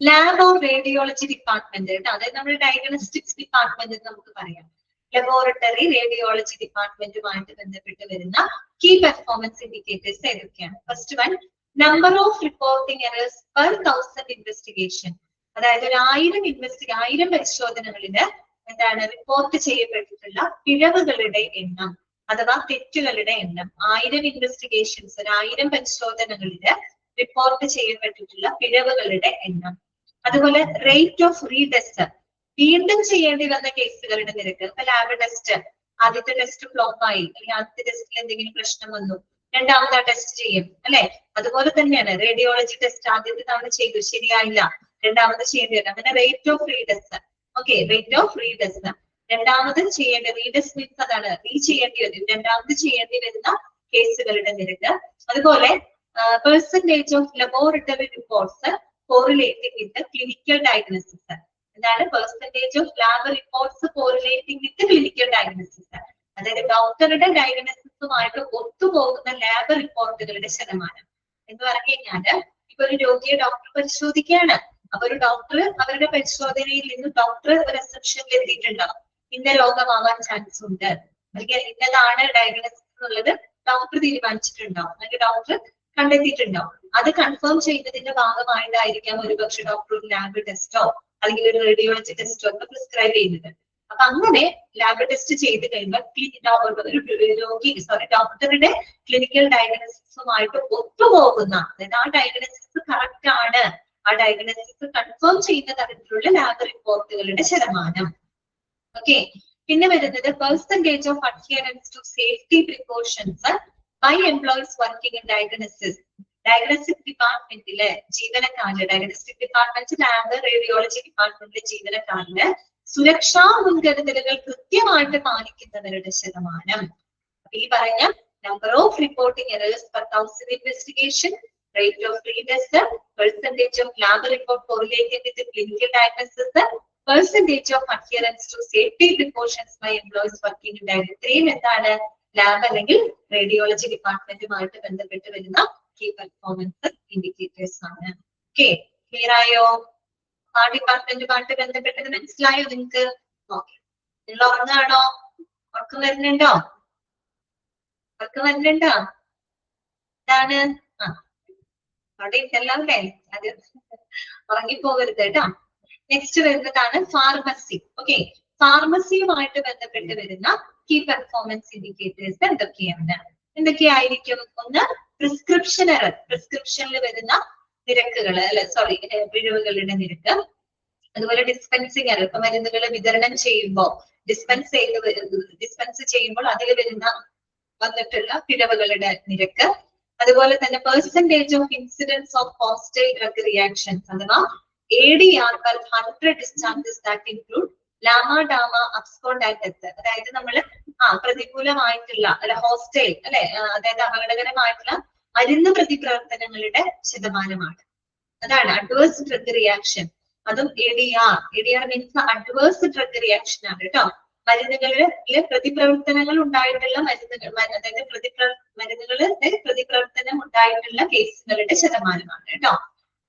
ലാബ് ഓഫ് റേഡിയോളജി ഡിപ്പാർട്ട്മെന്റ്. അതായത് നമ്മുടെ ഡയഗ്നോസ്റ്റിക്സ് ഡിപ്പാർട്ട്മെന്റ് നമുക്ക് പറയാം. ലബോറട്ടറി റേഡിയോളജി ഡിപ്പാർട്ട്മെന്റുമായിട്ട് ബന്ധപ്പെട്ട് വരുന്ന കീ പെർഫോമൻസ് ഇൻഡിക്കേറ്റേഴ്സ് ഏതൊക്കെയാണ്? First one, number of reporting errors per 1000 investigation. അതായത് ഒരു 1000 പരിശോധനകളില് എന്താണ് റിപ്പോർട്ട് ചെയ്യപ്പെട്ടിട്ടുള്ള പിഴവുകളുടെ എണ്ണം അഥവാ തെറ്റുകളുടെ എണ്ണം. 1000 ഇൻവെസ്റ്റിഗേഷൻസ്, 1000 പരിശോധനകളില് റിപ്പോർട്ട് ചെയ്യപ്പെട്ടിട്ടുള്ള പിഴവുകളുടെ എണ്ണം. അതുപോലെ റേറ്റ് ഓഫ് റീടെസ്റ്റ്, വീണ്ടും ചെയ്യേണ്ടി വന്ന കേസുകളുടെ നിരക്ക്. ഇപ്പൊ ലാബ് ടെസ്റ്റ്, ആദ്യത്തെ ടെസ്റ്റ് ഫ്ലോപ്പ് ആയി അല്ലെങ്കിൽ ആദ്യത്തെ ടെസ്റ്റിൽ എന്തെങ്കിലും പ്രശ്നം വന്നു, രണ്ടാമത് ആ ടെസ്റ്റ് ചെയ്യും അല്ലെ. അതുപോലെ തന്നെയാണ് റേഡിയോളജി ടെസ്റ്റ് ആദ്യത്തെ തവണ ചെയ്തു, ശരിയായില്ല, രണ്ടാമത് ചെയ്യേണ്ടി വരും. അങ്ങനെ rate of retest. Okay, rate of retest രണ്ടാമത് ചെയ്യേണ്ടി, റീടെസ്റ്റ് മീൻസ് അതാണ് ചെയ്യേണ്ടി വരും, രണ്ടാമത് ചെയ്യേണ്ടി വരുന്ന കേസുകളുടെ നിരക്ക്. അതുപോലെ percentage of laboratory reports correlating with clinical diagnosis. എന്താണ് percentage of lab reports correlating with clinical diagnosis? അതായത് ഡോക്ടറുടെ ഡയഗ്നോസിസുമായിട്ട് ഒത്തുപോകുന്ന ലാബ് റിപ്പോർട്ടുകളുടെ ശതമാനം എന്ന് പറഞ്ഞു കഴിഞ്ഞാല്, ഇപ്പൊ ഒരു രോഗിയെ ഡോക്ടർ പരിശോധിക്കുകയാണ്. അപ്പൊ ഒരു ഡോക്ടർ അവരുടെ പരിശോധനയിൽ നിന്ന് ഡോക്ടർ ഒരു അസംഷനിൽ എത്തിയിട്ടുണ്ടാവും, ഇന്ന രോഗമാവാൻ ചാൻസ് ഉണ്ട്, അല്ലെങ്കിൽ ഇന്നതാണ് ഡയഗ്നോസിസ് എന്നുള്ളത് ഡോക്ടർ തീരുമാനിച്ചിട്ടുണ്ടാവും, അല്ലെങ്കിൽ ഡോക്ടർ കണ്ടെത്തിയിട്ടുണ്ടാവും. അത് കൺഫേം ചെയ്യുന്നതിന്റെ ഭാഗമായിട്ടായിരിക്കാം ഒരുപക്ഷെ ഡോക്ടർ ഒരു ലാബ് ടെസ്റ്റോ അല്ലെങ്കിൽ ഒരു റേഡിയോളജി ടെസ്റ്റോ ഒക്കെ പ്രിസ്ക്രൈബ് ചെയ്യുന്നത്. അപ്പൊ അങ്ങനെ ലാബ് ടെസ്റ്റ് ചെയ്ത് കഴിയുമ്പോൾ ഡോക്ടറുടെ ക്ലിനിക്കൽ ഡയഗ്നോസിസുമായിട്ട് ഒത്തുപോകുന്ന, അതായത് ആ ഡയഗ്നോസിസ് കറക്റ്റ് ആണ്, ആ ഡയഗ്നോസിസ് കൺഫേം ചെയ്യുന്ന തരത്തിലുള്ള ലാബ് റിപ്പോർട്ടുകളുടെ ശതമാനം. ഓക്കെ, പിന്നെ വരുന്നത് percentage of adherence to safety precautions by employees working in diagnosis. Diagnostic ഡിപ്പാർട്ട്മെന്റിലെ ജീവനക്കാരില്, ഡയഗ്നോസ്റ്റിക് ഡിപ്പാർട്ട്മെന്റ് ലാബ് റേഡിയോളജി ഡിപ്പാർട്ട്മെന്റിലെ ജീവനക്കാരില് സുരക്ഷാ മുൻകരുതലുകൾ കൃത്യമായിട്ട് പാലിക്കുന്നവരുടെ ശതമാനം. ഈ പറഞ്ഞ number of reporting errors per thousand investigation, rate of pre-test, percentage of lab report correlated with the clinical diagnosis, percentage of adherence to safety precautions by employees working in diet. ഇത്രയും എന്താണ് ലാബ് അല്ലെങ്കിൽ radiology ഡിപ്പാർട്ട്മെന്റുമായിട്ട് ബന്ധപ്പെട്ട് വരുന്ന key performance indicators ആണ്. Okay, clear ആയോ? ആ ഡിപ്പാർട്ട്മെന്റുമായിട്ട് ബന്ധപ്പെട്ടത് മനസ്സിലായോ നിങ്ങൾക്ക്? ഓക്കെ, നിങ്ങൾ ഉറങ്ങാണോ? ഉറക്കം വരുന്നുണ്ടോ? ഉറക്കം വരുന്നുണ്ടോ? എന്താണ്? അവിടെ ഇതെല്ലാം അല്ലേ, അത് ഉറങ്ങിപ്പോകരുത് കേട്ടോ. നെക്സ്റ്റ് വരുന്നതാണ് ഫാർമസി. ഓക്കെ, ഫാർമസിയുമായിട്ട് ബന്ധപ്പെട്ട് വരുന്ന കീ പെർഫോമൻസ് ഇൻഡിക്കേറ്റേഴ്സ് എന്തൊക്കെയായിരിക്കും? ഒന്ന് പ്രിസ്ക്രിപ്ഷൻ എറർ, പ്രിസ്ക്രിപ്ഷനിൽ വരുന്ന നിരക്കുകൾ അല്ലെ, സോറി പിഴവുകളുടെ നിരക്ക്. അതുപോലെ ഡിസ്പെൻസിങ് എറർ, ഇപ്പൊ മരുന്നുകൾ വിതരണം ചെയ്യുമ്പോൾ ഡിസ്പെൻസ് ചെയ്യുമ്പോൾ അതിൽ വന്നിട്ടുള്ള പിഴവുകളുടെ നിരക്ക്. അതുപോലെ തന്നെ percentage of incidence of hostile drug reactions അഥവാ ADR per 100 discharges that include LAMA, DAMA, abscond and death. അതായത് നമ്മൾ പ്രതികൂലമായിട്ടുള്ള അല്ലെ ഹോസ്റ്റൈൽ അല്ലെ, അതായത് അപകടകരമായിട്ടുള്ള മരുന്ന് പ്രതിപ്രവർത്തനങ്ങളുടെ ശതമാനമാണ്. അതാണ് അഡ്വേഴ്സ് ഡ്രഗ് റിയാക്ഷൻ. അതും ADR means adverse drug reaction ആണ് കേട്ടോ. മരുന്നുകളിലെ പ്രതിപ്രവർത്തനങ്ങൾ ഉണ്ടായിട്ടുള്ള അതായത് മരുന്നുകളുടെ പ്രതിപ്രവർത്തനം ഉണ്ടായിട്ടുള്ള കേസുകളുടെ ശതമാനമാണ് കേട്ടോ.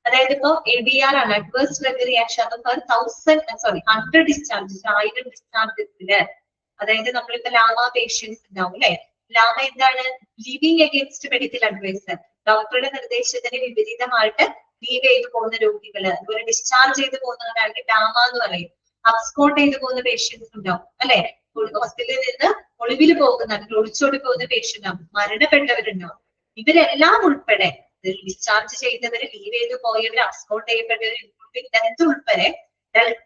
അതായത് ഇപ്പോ ADR ആണ്, അഡ്വേഴ്സ് ഡ്രഗ് റിയാക്ഷൻ. അത് പെർ 100 ഡിസ്ചാർജസ്, 1000 ഡിസ്ചാർജസില്. അതായത് നമ്മളിപ്പോ ലാമ പേഷ്യൻസ് ഉണ്ടാവും അല്ലെ, ലാമ എന്താണ്? ലിവിങ് അഗേൻസ്റ്റ് മെഡിക്കൽ അഡ്വൈസർ, ഡോക്ടറുടെ നിർദ്ദേശത്തിന് വിപരീതമായിട്ട് ലീവ് ചെയ്ത് പോകുന്ന രോഗികള്, അതുപോലെ ഡിസ്ചാർജ് ചെയ്ത് പോകുന്നവരാണെങ്കിൽ ലാമ എന്ന് പറയും. അബ്സ്കോട്ട് ചെയ്ത് പോകുന്ന പേഷ്യൻസ് ഉണ്ടാവും അല്ലെ, ഹോസ്പിറ്റലിൽ നിന്ന് ഒളിവിൽ പോകുന്ന അല്ലെങ്കിൽ ഒളിച്ചോടി പോകുന്ന പേഷ്യന്റ് ആവും, മരണപ്പെട്ടവരുണ്ടാവും. ഇവരെല്ലാം ഉൾപ്പെടെ ഡിസ്ചാർജ് ചെയ്തവര്, ലീവ് ചെയ്ത് പോയവര്, അബ്സ്കോട്ട് ചെയ്യപ്പെട്ടവര്,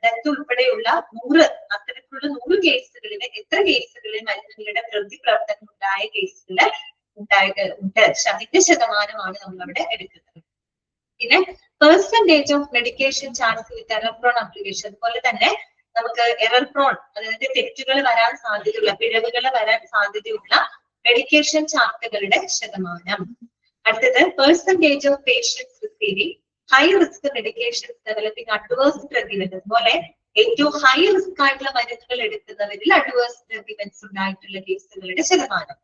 ഡെത്ത് ഉൾപ്പെടെയുള്ള 100 അത്തരത്തിലുള്ള 100 കേസുകളില് എത്ര കേസുകളിൽ മരുന്നുകളുടെ പ്രതിപ്രവർത്തനം ഉണ്ടായ കേസുകള് ഉണ്ട്, അതിന്റെ ശതമാനമാണ് നമ്മൾ അവിടെ എടുക്കുന്നത്. പിന്നെ percentage of medication charge with error prone application, അതുപോലെ തന്നെ നമുക്ക് എറർ പ്രോൺ, അതായത് തെറ്റുകൾ വരാൻ സാധ്യതയുള്ള, പിഴവുകൾ വരാൻ സാധ്യതയുള്ള മെഡിക്കേഷൻ ചാർട്ടുകളുടെ ശതമാനം. അടുത്തത് percentage of patients receiving high risk medications developing adverse drug event. അതുപോലെ ഏറ്റവും ഹൈ റിസ്ക് ആയിട്ടുള്ള മരുന്നുകൾ എടുക്കുന്നവരിൽ അഡ്വേഴ്സ് ഡ്രഗ് ഇവന്റ്സ് ഉണ്ടായിട്ടുള്ള കേസുകളുടെ ശതമാനം.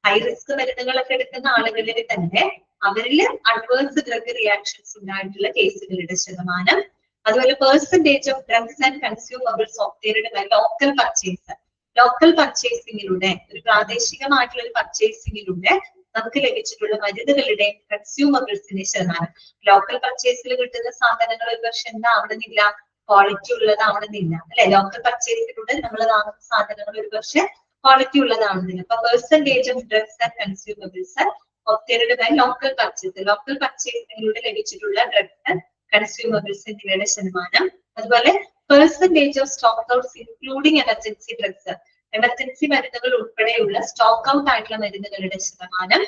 ഹൈ റിസ്ക് മരുന്നുകളൊക്കെ എടുക്കുന്ന ആളുകളിൽ തന്നെ അവരിൽ അഡ്വേഴ്സ് ഡ്രഗ് റിയാക്ഷൻസ് ഉണ്ടായിട്ടുള്ള കേസുകളുടെ ശതമാനം. അതുപോലെ percentage of drugs and consumables obtained by local purchase, local പർച്ചേസിംഗിലൂടെ, ഒരു പ്രാദേശികമായിട്ടുള്ള ഒരു പർച്ചേസിംഗിലൂടെ നമുക്ക് ലഭിച്ചിട്ടുള്ള മരുന്നുകളുടെ കൺസ്യൂമബിൾസിന്റെ ശതമാനം. ലോക്കൽ പർച്ചേസിൽ കിട്ടുന്ന സാധനങ്ങൾ ഒരു പക്ഷെ എന്താവണമെന്നില്ല, ക്വാളിറ്റി ഉള്ളതാവണമെന്നില്ല അല്ലെ. ലോക്കൽ പർച്ചേസിലൂടെ നമ്മൾ വാങ്ങുന്ന സാധനങ്ങൾ ഒരു പക്ഷെ ക്വാളിറ്റി ഉള്ളതാവണമെന്നില്ല. അപ്പൊ percentage of drugs and consumables obtained by local purchase, local പർച്ചേസിലൂടെ ലഭിച്ചിട്ടുള്ള ഡ്രഗ്സ് കൺസ്യൂമബിൾസ് എന്നിവയുടെ ശതമാനം. അതുപോലെ percentage of stock outs including emergency drugs, emergency മരുന്നുകൾ ഉൾപ്പെടെയുള്ള സ്റ്റോക്ക് ഔട്ട് ആയിട്ടുള്ള മരുന്നുകളുടെ ശതമാനം.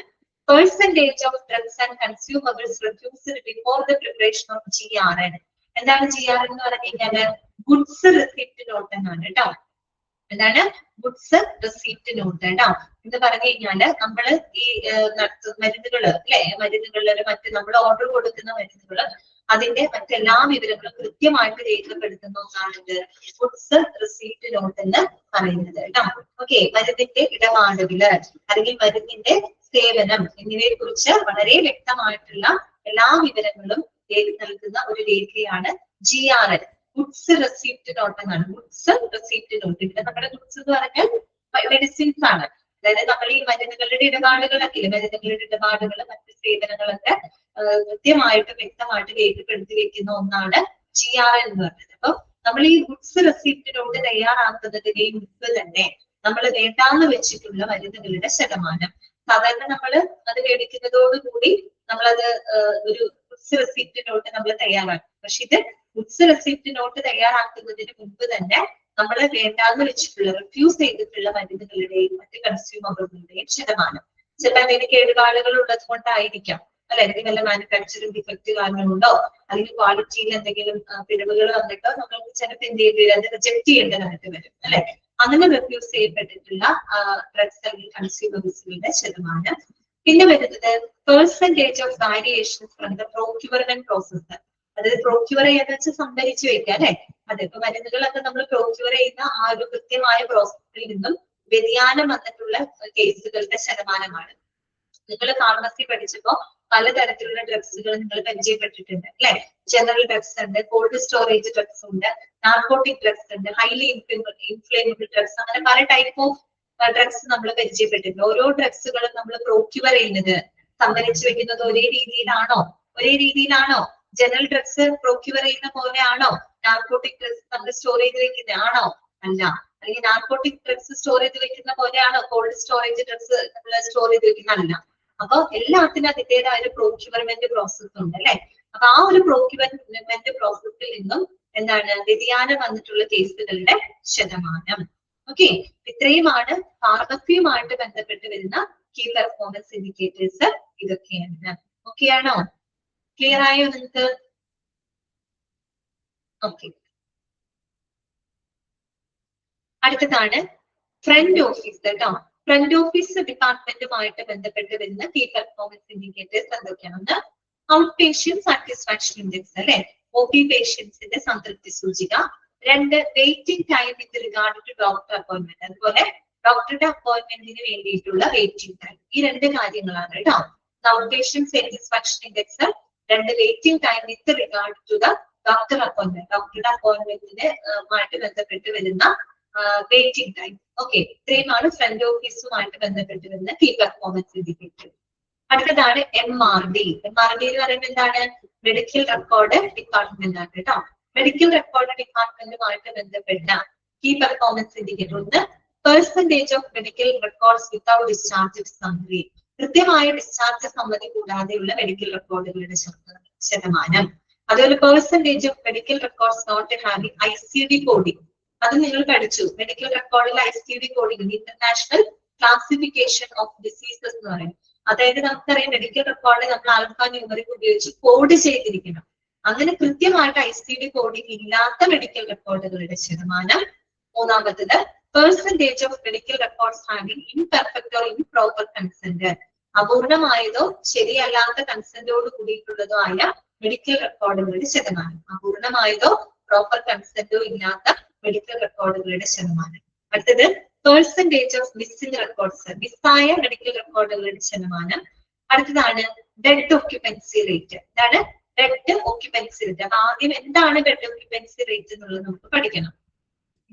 Percentage of drugs and consumables refused before the preparation of GRN. എന്താണ് GRN എന്ന് പറഞ്ഞു കഴിഞ്ഞാല് ഗുഡ്സ് റിസിപ്റ്റ് നോട്ട് എന്നാണ് കേട്ടോ. എന്താണ് ഗുഡ്സ് റിസീപ്റ്റ് നോട്ട് കേട്ടോ. എന്ന് പറഞ്ഞു കഴിഞ്ഞാല് നമ്മള് ഈ മരുന്നുകള് അല്ലെ, മരുന്നുകളില് മറ്റ് നമ്മൾ ഓർഡർ കൊടുക്കുന്ന മരുന്നുകള് അതിന്റെ മറ്റെല്ലാ വിവരങ്ങളും കൃത്യമായിട്ട് രേഖപ്പെടുത്തുന്ന ഒന്നാണിത് ഗുഡ്സ് റിസീപ്റ്റ് നോട്ട് എന്ന് പറയുന്നത് കേട്ടോ. ഓക്കെ, മരുന്നിന്റെ ഇടപാടുകള് അല്ലെങ്കിൽ മരുന്നിന്റെ സേവനം എന്നിവയെ കുറിച്ച് വളരെ വ്യക്തമായിട്ടുള്ള എല്ലാ വിവരങ്ങളും നൽകുന്ന ഒരു രേഖയാണ് GRN, ഗുഡ്സ് റെസിപ്റ്റ് നോട്ട് എന്നാണ്. ഗുഡ്സ് റെസിപ്റ്റ് നോട്ട്, ഇവിടെ നമ്മുടെ ഗുഡ്സ് എന്ന് പറഞ്ഞാൽ മെഡിസിൻസ് ആണ്. അതായത് നമ്മൾ ഈ മരുന്നുകളുടെ ഇടപാടുകളൊക്കെ, മരുന്നുകളുടെ ഇടപാടുകൾ, മറ്റ് സേവനങ്ങളൊക്കെ കൃത്യമായിട്ട് വ്യക്തമായിട്ട് രേഖപ്പെടുത്തി വെക്കുന്ന ഒന്നാണ് GRN എന്ന് പറയുന്നത്. അപ്പൊ നമ്മൾ ഈ ഗുഡ്സ് റെസിപ്റ്റ് നോട്ട് തയ്യാറാക്കുന്നതിന് മുൻപ് തന്നെ നമ്മൾ വേണ്ടാന്ന് വെച്ചിട്ടുള്ള മരുന്നുകളുടെ ശതമാനം, സാധാരണ നമ്മൾ അത് മേടിക്കുന്നതോടുകൂടി നമ്മളത് ഒരു ഗുഡ്സ് റെസിപ്റ്റ് നോട്ട് നമ്മൾ തയ്യാറാക്കും. പക്ഷെ ഇത് ഗുഡ്സ് റെസിപ്റ്റ് നോട്ട് തയ്യാറാക്കുന്നതിന് മുൻപ് തന്നെ നമ്മൾ വേണ്ടാന്ന് വെച്ചിട്ടുള്ള, റിഫ്യൂസ് ചെയ്തിട്ടുള്ള മരുന്നുകളുടെയും മറ്റ് കൺസ്യൂമബിളുകളുടെയും ശതമാനം. ചിലപ്പോൾ അതിന് കേടുപാടുകൾ ഉള്ളത് കൊണ്ടായിരിക്കാം അല്ലെ, അല്ലെങ്കിൽ വല്ല മാനുഫാക്ചറിംഗ് ഡിഫക്ട് കാരണമുണ്ടോ, അല്ലെങ്കിൽ ക്വാളിറ്റിയിൽ എന്തെങ്കിലും പിഴവുകൾ വന്നിട്ടോ നമ്മൾക്ക് ചിലപ്പോൾ എന്ത് ചെയ്യേണ്ടി വരും, അത് റിജക്ട് ചെയ്യേണ്ടതായിട്ട് വരും അല്ലെ. അങ്ങനെ റിഫ്യൂസ് ചെയ്യപ്പെട്ടിട്ടുള്ള ഡ്രഗ്സ് അല്ലെങ്കിൽ കൺസ്യൂമബിൾസുകളുടെ ശതമാനം. പിന്നെ വരുന്നത് percentage of variation from the procurement process. അതായത് പ്രോക്യൂർ ചെയ്യാന്ന് വെച്ചാൽ സംഭരിച്ചു വെക്കുക അല്ലെ. അതെ, ഇപ്പൊ മരുന്നുകളൊക്കെ നമ്മൾ പ്രോക്യൂർ ചെയ്യുന്ന ആ ഒരു കൃത്യമായ പ്രോസസ്സിൽ നിന്നും വ്യതിയാനം വന്നിട്ടുള്ള കേസുകളുടെ ശതമാനമാണ്. നിങ്ങൾ ഫാർമസി പഠിച്ചപ്പോ പലതരത്തിലുള്ള ഡ്രഗ്സുകൾ നിങ്ങൾ പരിചയപ്പെട്ടിട്ടുണ്ട് അല്ലെ. ജനറൽ ഡ്രഗ്സ് ഉണ്ട്, കോൾഡ് സ്റ്റോറേജ് ഡ്രഗ്സ് ഉണ്ട്, നാർക്കോട്ടിക് ഡ്രഗ്സ് ഉണ്ട്, ഹൈലി ഇൻഫ്ലേമബിൾ ഡ്രഗ്സ്, അങ്ങനെ പല ടൈപ്പ് ഓഫ് ഡ്രഗ്സ് നമ്മൾ പരിചയപ്പെട്ടിട്ടുണ്ട്. ഓരോ ഡ്രഗ്സുകളും നമ്മൾ പ്രോക്യൂർ ചെയ്യുന്നത്, സംഭരിച്ചു വെക്കുന്നത് ഒരേ രീതിയിലാണോ? ജനറൽ ഡ്രഗ്സ് പ്രോക്യൂർ ചെയ്യുന്ന പോലെയാണോ നാർക്കോട്ടിക് ഡ്രഗ്സ് നമ്മൾ സ്റ്റോർ ചെയ്ത് വെക്കുന്നതാണോ? അല്ല. അല്ലെങ്കിൽ നാർക്കോട്ടിക് ഡ്രഗ്സ് സ്റ്റോർ ചെയ്ത് വെക്കുന്ന പോലെയാണോ കോൾഡ് സ്റ്റോറേജ് ഡ്രഗ്സ് നമ്മൾ സ്റ്റോർ ചെയ്ത് വെക്കുന്നതല്ല. അപ്പൊ എല്ലാത്തിനും അതിന്റേതായ ഒരു പ്രോക്യൂർമെന്റ് പ്രോസസ് ഉണ്ട് അല്ലെ. അപ്പൊ ആ ഒരു പ്രോക്യൂർമെന്റ് പ്രോസസ്സിൽ നിന്നും എന്താണ് വ്യതിയാനം വന്നിട്ടുള്ള കേസുകളുടെ ശതമാനം. ഓക്കെ, ഇത്രയുമാണ് ഫാർമസിയുമായിട്ട് ബന്ധപ്പെട്ട് വരുന്ന കീ പെർഫോമൻസ് ഇൻഡിക്കേറ്റേഴ്സ്. ഇതൊക്കെയാണ്. ഓക്കെ ആണോ? ക്ലിയർ ആയോ നിങ്ങൾക്ക്? ഓക്കെ. അടുത്തതാണ് ഫ്രണ്ട് ഓഫീസ് കേട്ടോ. ഫ്രണ്ട് ഓഫീസ് ഡിപ്പാർട്ട്മെന്റുമായിട്ട് ബന്ധപ്പെട്ട് വരുന്ന കീ പെർഫോമൻസ് ഇൻഡിക്കേറ്റേഴ്സ് എന്തൊക്കെയാണെന്ന്? ഔട്ട് പേഷ്യന്റ് സാറ്റിസ്ഫാക്ഷൻ ഇൻഡെക്സ് അല്ലെ, OP പേഷ്യൻസിന്റെ സംതൃപ്തി സൂചിക. 2, waiting time with regard to doctor appointment. അതുപോലെ ഡോക്ടറുടെ അപ്പോയിന്റ്മെന്റിന് വേണ്ടിയിട്ടുള്ള വെയിറ്റിംഗ് ടൈം. ഈ 2 കാര്യങ്ങളാണ് കേട്ടോ. Out patient satisfaction index, 2 waiting time with regard to the doctor appointment. ഡോക്ടറുടെ അപ്പോയിന്റ്മെന്റിന് ആയിട്ട് ബന്ധപ്പെട്ട് വരുന്ന വെയിറ്റിംഗ് ടൈം. ഓക്കെ, ഇത്രയുമാണ് ഫ്രണ്ട് ഓഫീസുമായിട്ട് ബന്ധപ്പെട്ട് വരുന്ന കീ പെർഫോമൻസ് ഇൻഡിക്കേറ്റർ. അടുത്തതാണ് MRD. MRD എന്ന് പറയുന്നത് എന്താണ്? മെഡിക്കൽ റെക്കോർഡ് ഡിപ്പാർട്ട്മെന്റ് ആണ് കേട്ടോ. മെഡിക്കൽ റെക്കോർഡ് ഡിപ്പാർട്ട്മെന്റുമായിട്ട് ബന്ധപ്പെട്ട കീ പെർഫോമൻസ് ഇൻഡിക്കേറ്റർ ഒന്ന്, percentage of medical records without discharge summary. കൃത്യമായ ഡിസ്ചാർജ് സമ്മതി കൂടാതെയുള്ള മെഡിക്കൽ റെക്കോർഡുകളുടെ ശതമാനം. അതുപോലെ percentage of medical records not having ICD coding. അത് നിങ്ങൾ പഠിച്ചു. മെഡിക്കൽ റെക്കോർഡിൽ ICD coding, international classification of diseases എന്ന് പറയും. അതായത് നമുക്കറിയാം മെഡിക്കൽ റെക്കോർഡ് നമ്മൾ ആൽഫാ ന്യൂമറിക് ഉപയോഗിച്ച് കോഡ് ചെയ്തിരിക്കണം. അങ്ങനെ കൃത്യമായിട്ട് ICD കോഡിംഗ് ഇല്ലാത്ത മെഡിക്കൽ റെക്കോർഡുകളുടെ ശതമാനം. മൂന്നാമത്തത് percentage of medical records having imperfect or improper consent. അപൂർണമായതോ ശരിയല്ലാത്ത കൺസെന്റോട് കൂടിയിട്ടുള്ളതോ ആയ മെഡിക്കൽ റെക്കോർഡുകളുടെ ശതമാനം. അപൂർണമായതോ പ്രോപ്പർ കൺസെന്റോ ഇല്ലാത്ത മെഡിക്കൽ റെക്കോർഡുകളുടെ ശതമാനം. അടുത്തത് പെർസെന്റേജ് ഓഫ് മിസ്സിംഗ് റെക്കോർഡ്സ്, മിസ്സായ മെഡിക്കൽ റെക്കോർഡുകളുടെ ശതമാനം. അടുത്തതാണ് ഡെഡ് ഓക്യുപ്പൻസി റേറ്റ്. ഇതാണ് ഡെഡ് ഓക്യുപ്പൻസി റേറ്റ്. അപ്പൊ ആദ്യം എന്താണ് ഡെഡ് ഓക്യുപ്പൻസി റേറ്റ് എന്നുള്ളത് നമുക്ക് പഠിക്കണം.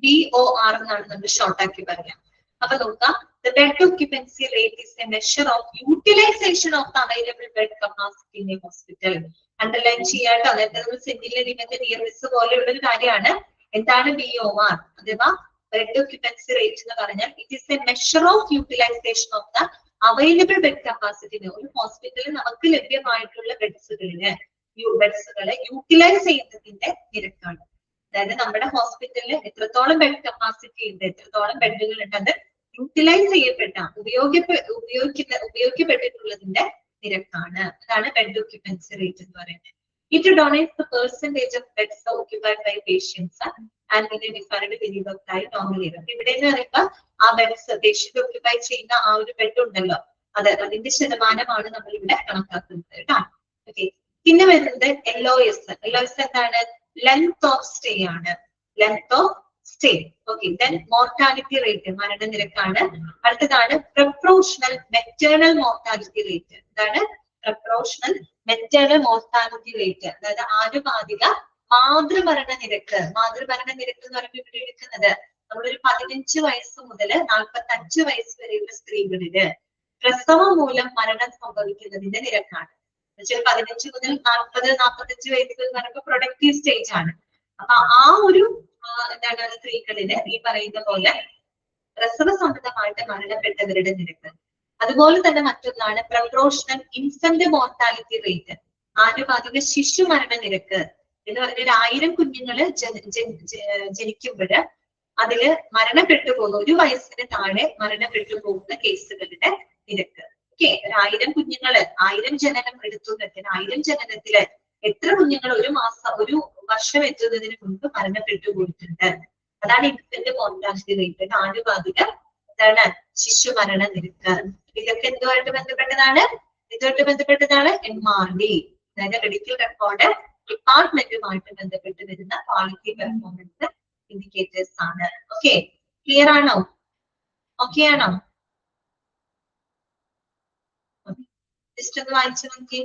DOR എന്നാണ് നമ്മൾ ഷോർട്ട് ആക്കി പറയാം. അപ്പൊ നോക്കാം, the bed occupancy rate is a measure of utilization of the available bed capacity in a hospital. Underline ചെയ്യാട്ടോ. അതായത് നമ്മൾ സെന്റിലെ നിയർനെസ് പോലെയുള്ള ഒരു കാര്യമാണ്. എന്താണ് BOR അഥവാ ബെഡ് ഓക്യുപ്പൻസി റേറ്റ് എന്ന് പറഞ്ഞാൽ it is a measure of utilisation of the available bed capacity. ഒരു ഹോസ്പിറ്റലിൽ നമുക്ക് ലഭ്യമായിട്ടുള്ള ബെഡ്സുകളെ യൂട്ടിലൈസ് ചെയ്യുന്നതിന്റെ നിരക്കാണ്. അതായത് നമ്മുടെ ഹോസ്പിറ്റലിൽ എത്രത്തോളം ബെഡ് കപ്പാസിറ്റി ഉണ്ട്, എത്രത്തോളം ബെഡുകൾ ഉണ്ട്, അത് യൂട്ടിലൈസ് ചെയ്യപ്പെട്ട ഉപയോഗിക്കപ്പെട്ടിട്ടുള്ളതിന്റെ നിരക്കാണ്. അതാണ് ബെഡ് ഓക്യുപ്പൻസി റേറ്റ് എന്ന് പറയുന്നത്. It denotes the percentage of beds occupied by patients and in a defined period of time normally. ഇവിടെ എന്ന് പറയുമ്പോൾ ആ ബെഡ്സ് പേഷ്യന്റ് ഓക്യുപ്പൈ ചെയ്യുന്ന ആ ഒരു ബെഡ് ഉണ്ടല്ലോ, അതിന്റെ ശതമാനമാണ് നമ്മൾ ഇവിടെ കണക്കാക്കുന്നത് കേട്ടോ. ഓക്കെ, പിന്നെ വരുന്നത് LOS. LOS എന്താണ്? ലെങ്ത് ഓഫ് സ്റ്റേ ആണ്. Length of stay. Okay, then mortality rate, മരണനിരക്കാണ്. അടുത്തതാണ് പ്രൊപ്പോർഷണൽ മെറ്റേണൽ മോർട്ടാലിറ്റി റേറ്റ്. ഇതാണ് പ്രൊപ്പോർഷണൽ മെറ്റേണൽ മോർട്ടാലിറ്റി റേറ്റ്. അതായത് ആനുപാതിക മാതൃമരണ നിരക്ക്. മാതൃമരണ നിരക്ക് എന്ന് പറയുമ്പോൾ ഇവിടെ എടുക്കുന്നത് നമ്മളൊരു 15 വയസ്സ് മുതൽ 45 വയസ്സ് വരെയുള്ള സ്ത്രീകളില് പ്രസവം മൂലം മരണം സംഭവിക്കുന്നതിന്റെ നിരക്കാണ്. 15 മുതൽ 40-45 വയസ്സ് എന്ന് പറയുമ്പോൾ പ്രൊഡക്റ്റീവ് സ്റ്റേജ് ആണ്. അപ്പൊ ആ ഒരു എന്താണ് സ്ത്രീകളില് ഈ പറയുന്ന പോലെ പ്രസവ സംബന്ധമായിട്ട് മരണപ്പെട്ടവരുടെ നിരക്ക്. അതുപോലെ തന്നെ മറ്റൊന്നാണ് പ്രൊപ്പോർഷണൽ ഇൻഫന്റ് മോർട്ടാലിറ്റി റേറ്റ്, ആനുപാതിക ശിശു മരണ നിരക്ക് എന്ന് പറഞ്ഞ 1000 കുഞ്ഞുങ്ങള് ജനിക്കുമ്പോൾ അതില് മരണപ്പെട്ടു പോകുന്ന 1 വയസ്സിന് താഴെ മരണപ്പെട്ടു പോകുന്ന കേസുകളുടെ നിരക്ക്. ഓക്കെ, 1000 കുഞ്ഞുങ്ങള് 1000 ജനനം എടുത്തു വെക്കാൻ 1000 ജനനത്തില് എത്ര കുഞ്ഞുങ്ങൾ ഒരു വർഷം എത്തുന്നതിന് മുൻപ് മരണപ്പെട്ടു പോയിട്ടുണ്ട്. അതാണ് ഇൻഫന്റ് മോർട്ടാലിറ്റി റേറ്റ്. ആനുപാതിക എന്താണ് ശിശു മരണ നിരക്ക്. ഇതൊക്കെ എന്തുമായിട്ട് ബന്ധപ്പെട്ടതാണ്? ഇതുമായിട്ട് ബന്ധപ്പെട്ടതാണ് MRD, അതായത് മെഡിക്കൽ റെക്കോർഡ് ഡിപ്പാർട്ട്മെന്റുമായിട്ട് ബന്ധപ്പെട്ട് വരുന്ന ക്വാളിറ്റി പെർഫോമൻസ് ഇൻഡിക്കേറ്റേഴ്സ് ആണ്. ഓക്കെ, ക്ലിയർ ആണോ? ഓക്കെ ആണോ? ജസ്റ്റ് ഒന്ന് വായിച്ചു നോക്കി.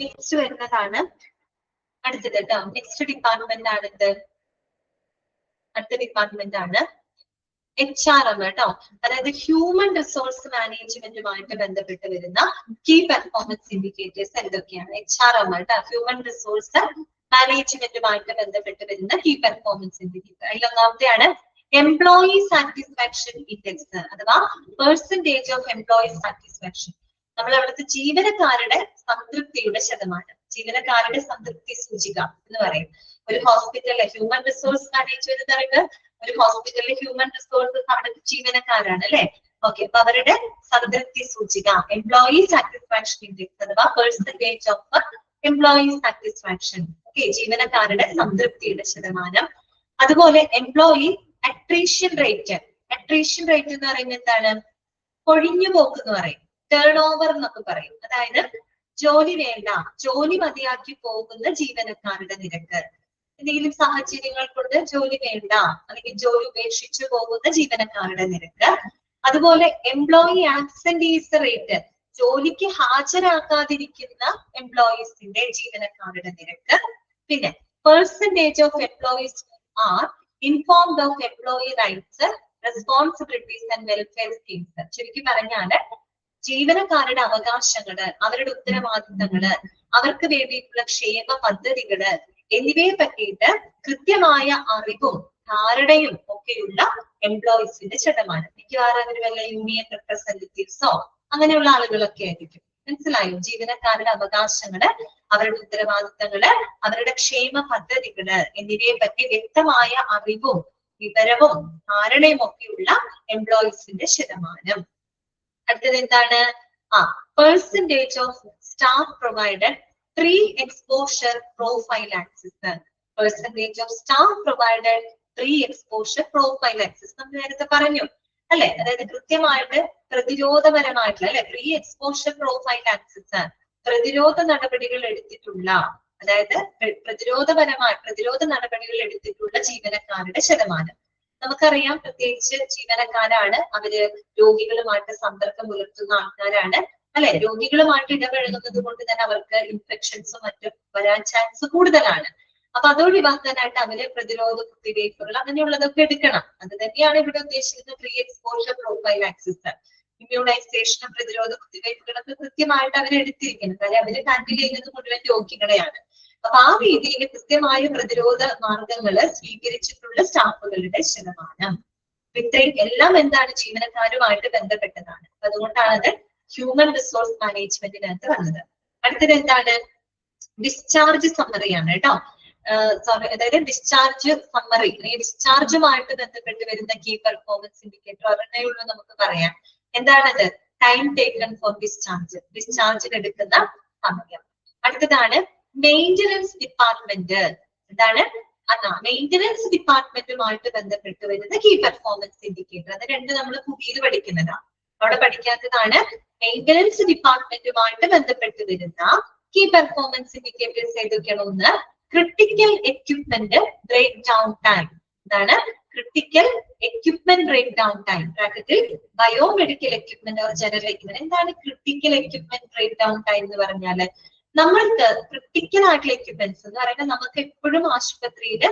നെക്സ്റ്റ് വരുന്നതാണ് അടുത്തത് കേട്ടോ. നെക്സ്റ്റ് ഡിപ്പാർട്ട്മെന്റ് ആണിത്. അടുത്ത ഡിപ്പാർട്ട്മെന്റ് ആണ് HRM കേട്ടോ. അതായത് ഹ്യൂമൻ റിസോഴ്സ് മാനേജ്മെന്റുമായിട്ട് ബന്ധപ്പെട്ട് വരുന്ന കീ പെർഫോമൻസ് ഇൻഡിക്കേറ്റേഴ്സ് എന്തൊക്കെയാണ്? HRM കേട്ടോ, ഹ്യൂമൻ റിസോഴ്സ് മാനേജ്മെന്റുമായിട്ട് ബന്ധപ്പെട്ട് വരുന്ന കീ പെർഫോമൻസ് ഇൻഡിക്കേറ്റർ. അതിലൊന്നാമത്തെയാണ് എംപ്ലോയി സാറ്റിസ്ഫാക്ഷൻ ഇൻഡെക്സ് അഥവാ പെർസെന്റേജ് ഓഫ് എംപ്ലോയി സാറ്റിസ്ഫാക്ഷൻ. നമ്മൾ അവിടുത്തെ ജീവനക്കാരുടെ സംതൃപ്തിയുടെ ശതമാനം, ജീവനക്കാരുടെ സംതൃപ്തി സൂചിക എന്ന് പറയും. ഒരു ഹോസ്പിറ്റലിലെ ഹ്യൂമൻ റിസോഴ്സ് മാനേജ്മെന്റ് എന്ന് പറയുന്നത് ഒരു ഹോസ്പിറ്റലിലെ ഹ്യൂമൻ റിസോഴ്സസ് അവിടുത്തെ ജീവനക്കാരാണ് അല്ലെ. ഓക്കെ, അപ്പൊ അവരുടെ സംതൃപ്തി സൂചിക എംപ്ലോയി സാറ്റിസ്ഫാക്ഷൻ ഇൻഡെക്സ് അഥവാ percentage of employee satisfaction. Okay, ജീവനക്കാരുടെ സംതൃപ്തിയുടെ ശതമാനം. അതുപോലെ employee attrition rate. Attrition rate എന്ന് പറയുന്നത് എന്താണ്? കൊഴിഞ്ഞു പോക്ക് എന്ന് പറയും, ടേൺ ഓവർ എന്നൊക്കെ പറയും. അതായത് ജോലി വേണ്ട, ജോലി മതിയാക്കി പോകുന്ന ജീവനക്കാരുടെ നിരക്ക്. എന്തെങ്കിലും സാഹചര്യങ്ങൾ കൊണ്ട് ജോലി വേണ്ട അല്ലെങ്കിൽ ജോലി ഉപേക്ഷിച്ചു പോകുന്ന ജീവനക്കാരുടെ നിരക്ക്. അതുപോലെ എംപ്ലോയി ആബ്സെന്റീസ് റേറ്റ്, ജോലിക്ക് ഹാജരാക്കാതിരിക്കുന്ന എംപ്ലോയീസിന്റെ ജീവനക്കാരുടെ നിരക്ക്. പിന്നെ percentage of employees R informed of employee rights, responsibilities and welfare schemes. ചുരുക്കി പറഞ്ഞാല് ജീവനക്കാരുടെ അവകാശങ്ങള്, അവരുടെ ഉത്തരവാദിത്തങ്ങള്, അവർക്ക് വേണ്ടിയിട്ടുള്ള ക്ഷേമ പദ്ധതികള് എന്നിവയെ പറ്റിയിട്ട് കൃത്യമായ അറിവും ധാരണയും ഒക്കെയുള്ള എംപ്ലോയീസിന്റെ ശതമാനം. മിക്കവാറും അവർ വല്ല യൂണിയൻ റെപ്രസെന്റേറ്റീവ്സോ അങ്ങനെയുള്ള ആളുകളൊക്കെ ആയിരിക്കും. മനസ്സിലായോ? ജീവനക്കാരുടെ അവകാശങ്ങള്, അവരുടെ ഉത്തരവാദിത്തങ്ങള്, അവരുടെ ക്ഷേമ പദ്ധതികള് എന്നിവയെ പറ്റി വ്യക്തമായ അറിവും വിവരവും ധാരണയും ഒക്കെയുള്ള എംപ്ലോയീസിന്റെ ശതമാനം. അടുത്തത് എന്താണ്? Percentage of staff provided pre exposure profile access. Percentage of staff provided pre exposure profile access നമ്മൾ നേരത്തെ പറഞ്ഞു അല്ലെ. അതായത് കൃത്യമായിട്ട് പ്രതിരോധപരമായിട്ടുള്ള അല്ലെ പ്രീ എക്സ്പോഷർ പ്രൊഫൈൽ ആക്സസ്, പ്രതിരോധ നടപടികൾ എടുത്തിട്ടുള്ള, അതായത് പ്രതിരോധ നടപടികൾ എടുത്തിട്ടുള്ള ജീവനക്കാരുടെ ശതമാനം. നമുക്കറിയാം, പ്രത്യേകിച്ച് ജീവനക്കാരാണ്, അവര് രോഗികളുമായിട്ട് സമ്പർക്കം പുലർത്തുന്ന ആൾക്കാരാണ് അല്ലെ. രോഗികളുമായിട്ട് ഇടപഴകുന്നത് കൊണ്ട് തന്നെ അവർക്ക് ഇൻഫെക്ഷൻസും മറ്റും വരാൻ ചാൻസ് കൂടുതലാണ്. അപ്പൊ അതോട് ഒഴിവാക്കാനായിട്ട് അവര് പ്രതിരോധ കുത്തിവയ്പ്പുകൾ അങ്ങനെയുള്ളതൊക്കെ എടുക്കണം. അത് തന്നെയാണ് ഇവിടെ ഉദ്ദേശിക്കുന്നത് പ്രീ എക്സ്പോഷർ പ്രൊഫൈൽ ആക്സസ്. ഇമ്മ്യൂണൈസേഷനും പ്രതിരോധ കുത്തിവയ്പ്പുകളൊക്കെ കൃത്യമായിട്ട് അവർ എടുത്തിരിക്കണം. കാര്യം അവര് ഹാൻഡിൽ ചെയ്യുന്നത് മുഴുവൻ രോഗികളെയാണ്. അപ്പൊ ആ രീതിയിൽ കൃത്യമായ പ്രതിരോധ മാർഗങ്ങള് സ്വീകരിച്ചിട്ടുള്ള സ്റ്റാഫുകളുടെ ശതമാനം. ഇത്രയും എല്ലാം എന്താണ്? ജീവനക്കാരുമായിട്ട് ബന്ധപ്പെട്ടതാണ്. അതുകൊണ്ടാണ് അത് ഹ്യൂമൻ റിസോഴ്സ് മാനേജ്മെന്റിനകത്ത് വന്നത്. അടുത്തത് എന്താണ്? ഡിസ്ചാർജ് സമ്മറിയാണ് കേട്ടോ. സോറി, അതായത് ഡിസ്ചാർജ് സമ്മറി, ഡിസ്ചാർജുമായിട്ട് ബന്ധപ്പെട്ട് വരുന്ന കീ പെർഫോമൻസ് ഇൻഡിക്കേറ്റർ ഒരെണ്ണേ ഉള്ളൂ നമുക്ക് പറയാം. എന്താണത്? ടൈം ടേക്കൺ ഫോർ ഡിസ്ചാർജ്, ഡിസ്ചാർജിന് എടുക്കുന്ന സമയം. അടുത്തതാണ് മെയിന്റനൻസ് ഡിപ്പാർട്ട്മെന്റ്. എന്താണ്? മെയിന്റനൻസ് ഡിപ്പാർട്ട്മെന്റുമായിട്ട് ബന്ധപ്പെട്ട് വരുന്ന കീ പെർഫോമൻസ് ഇൻഡിക്കേറ്റർ. അത് രണ്ട് നമ്മൾ പുതിയത് പഠിക്കുന്നതാണ്, അവിടെ പഠിക്കാത്തതാണ്. മെയിന്റനൻസ് ഡിപ്പാർട്ട്മെന്റുമായിട്ട് ബന്ധപ്പെട്ട് വരുന്ന കീ പെർഫോമൻസ് ഇൻഡിക്കേറ്റേഴ്സ് ഏതൊക്കെയാണ്? ഒന്ന്, critical equipment breakdown time. എന്താണ്? Critical equipment breakdown time, ബ്രാക്കറ്റിൽ biomedical equipment or general equipment. എന്താണ് critical equipment breakdown time എന്ന് പറഞ്ഞാല്? നമ്മൾക്ക് ക്രിട്ടിക്കൽ ആയിട്ടുള്ള എക്യുപ്മെന്റ്സ് എന്ന് പറയുന്നത് നമുക്ക് എപ്പോഴും ആശുപത്രിയിൽ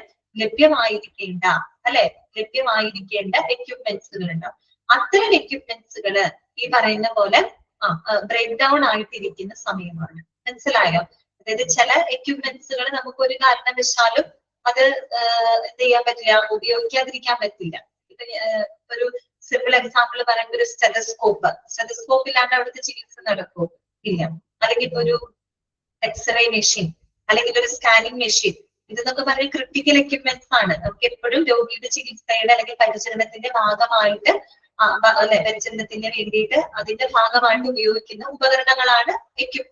ലഭ്യമായിരിക്കേണ്ട അല്ലെ, ലഭ്യമായിരിക്കേണ്ട എക്യുപ്മെന്റ്സുകൾ ഉണ്ടാവും. അത്തരം എക്യുപ്മെന്റ്സുകള് ഈ പറയുന്ന പോലെ ബ്രേക്ക് ഡൗൺ ആയിട്ടിരിക്കുന്ന സമയമാണ്. മനസ്സിലായോ? അതായത് ചില എക്യുപ്മെന്റ്സുകൾ നമുക്ക് ഒരു കാരണവശാലും അത് എന്ത് ചെയ്യാൻ പറ്റില്ല, ഉപയോഗിക്കാതിരിക്കാൻ പറ്റില്ല. ഇപ്പൊ ഒരു സിമ്പിൾ എക്സാമ്പിൾ പറയുമ്പോൾ ഒരു സ്റ്റെതസ്കോപ്പ് ഇല്ലാണ്ട് അവിടുത്തെ ചികിത്സ നടക്കും ഇല്ല. അല്ലെങ്കിൽ ഇപ്പൊ ഒരു എക്സ്റേ മെഷീൻ, അല്ലെങ്കിൽ ഒരു സ്കാനിങ് മെഷീൻ, ഇതെന്നൊക്കെ പറയുന്നത് ക്രിട്ടിക്കൽ എക്യുപ്മെന്റ്സ് ആണ്. നമുക്ക് എപ്പോഴും രോഗിയുടെ ചികിത്സയുടെ അല്ലെങ്കിൽ പരിചരണത്തിന്റെ ഭാഗമായിട്ട് അല്ലെ, പരിചരണത്തിന് വേണ്ടിയിട്ട് അതിന്റെ ഭാഗമായിട്ട് ഉപയോഗിക്കുന്ന ഉപകരണങ്ങളാണ്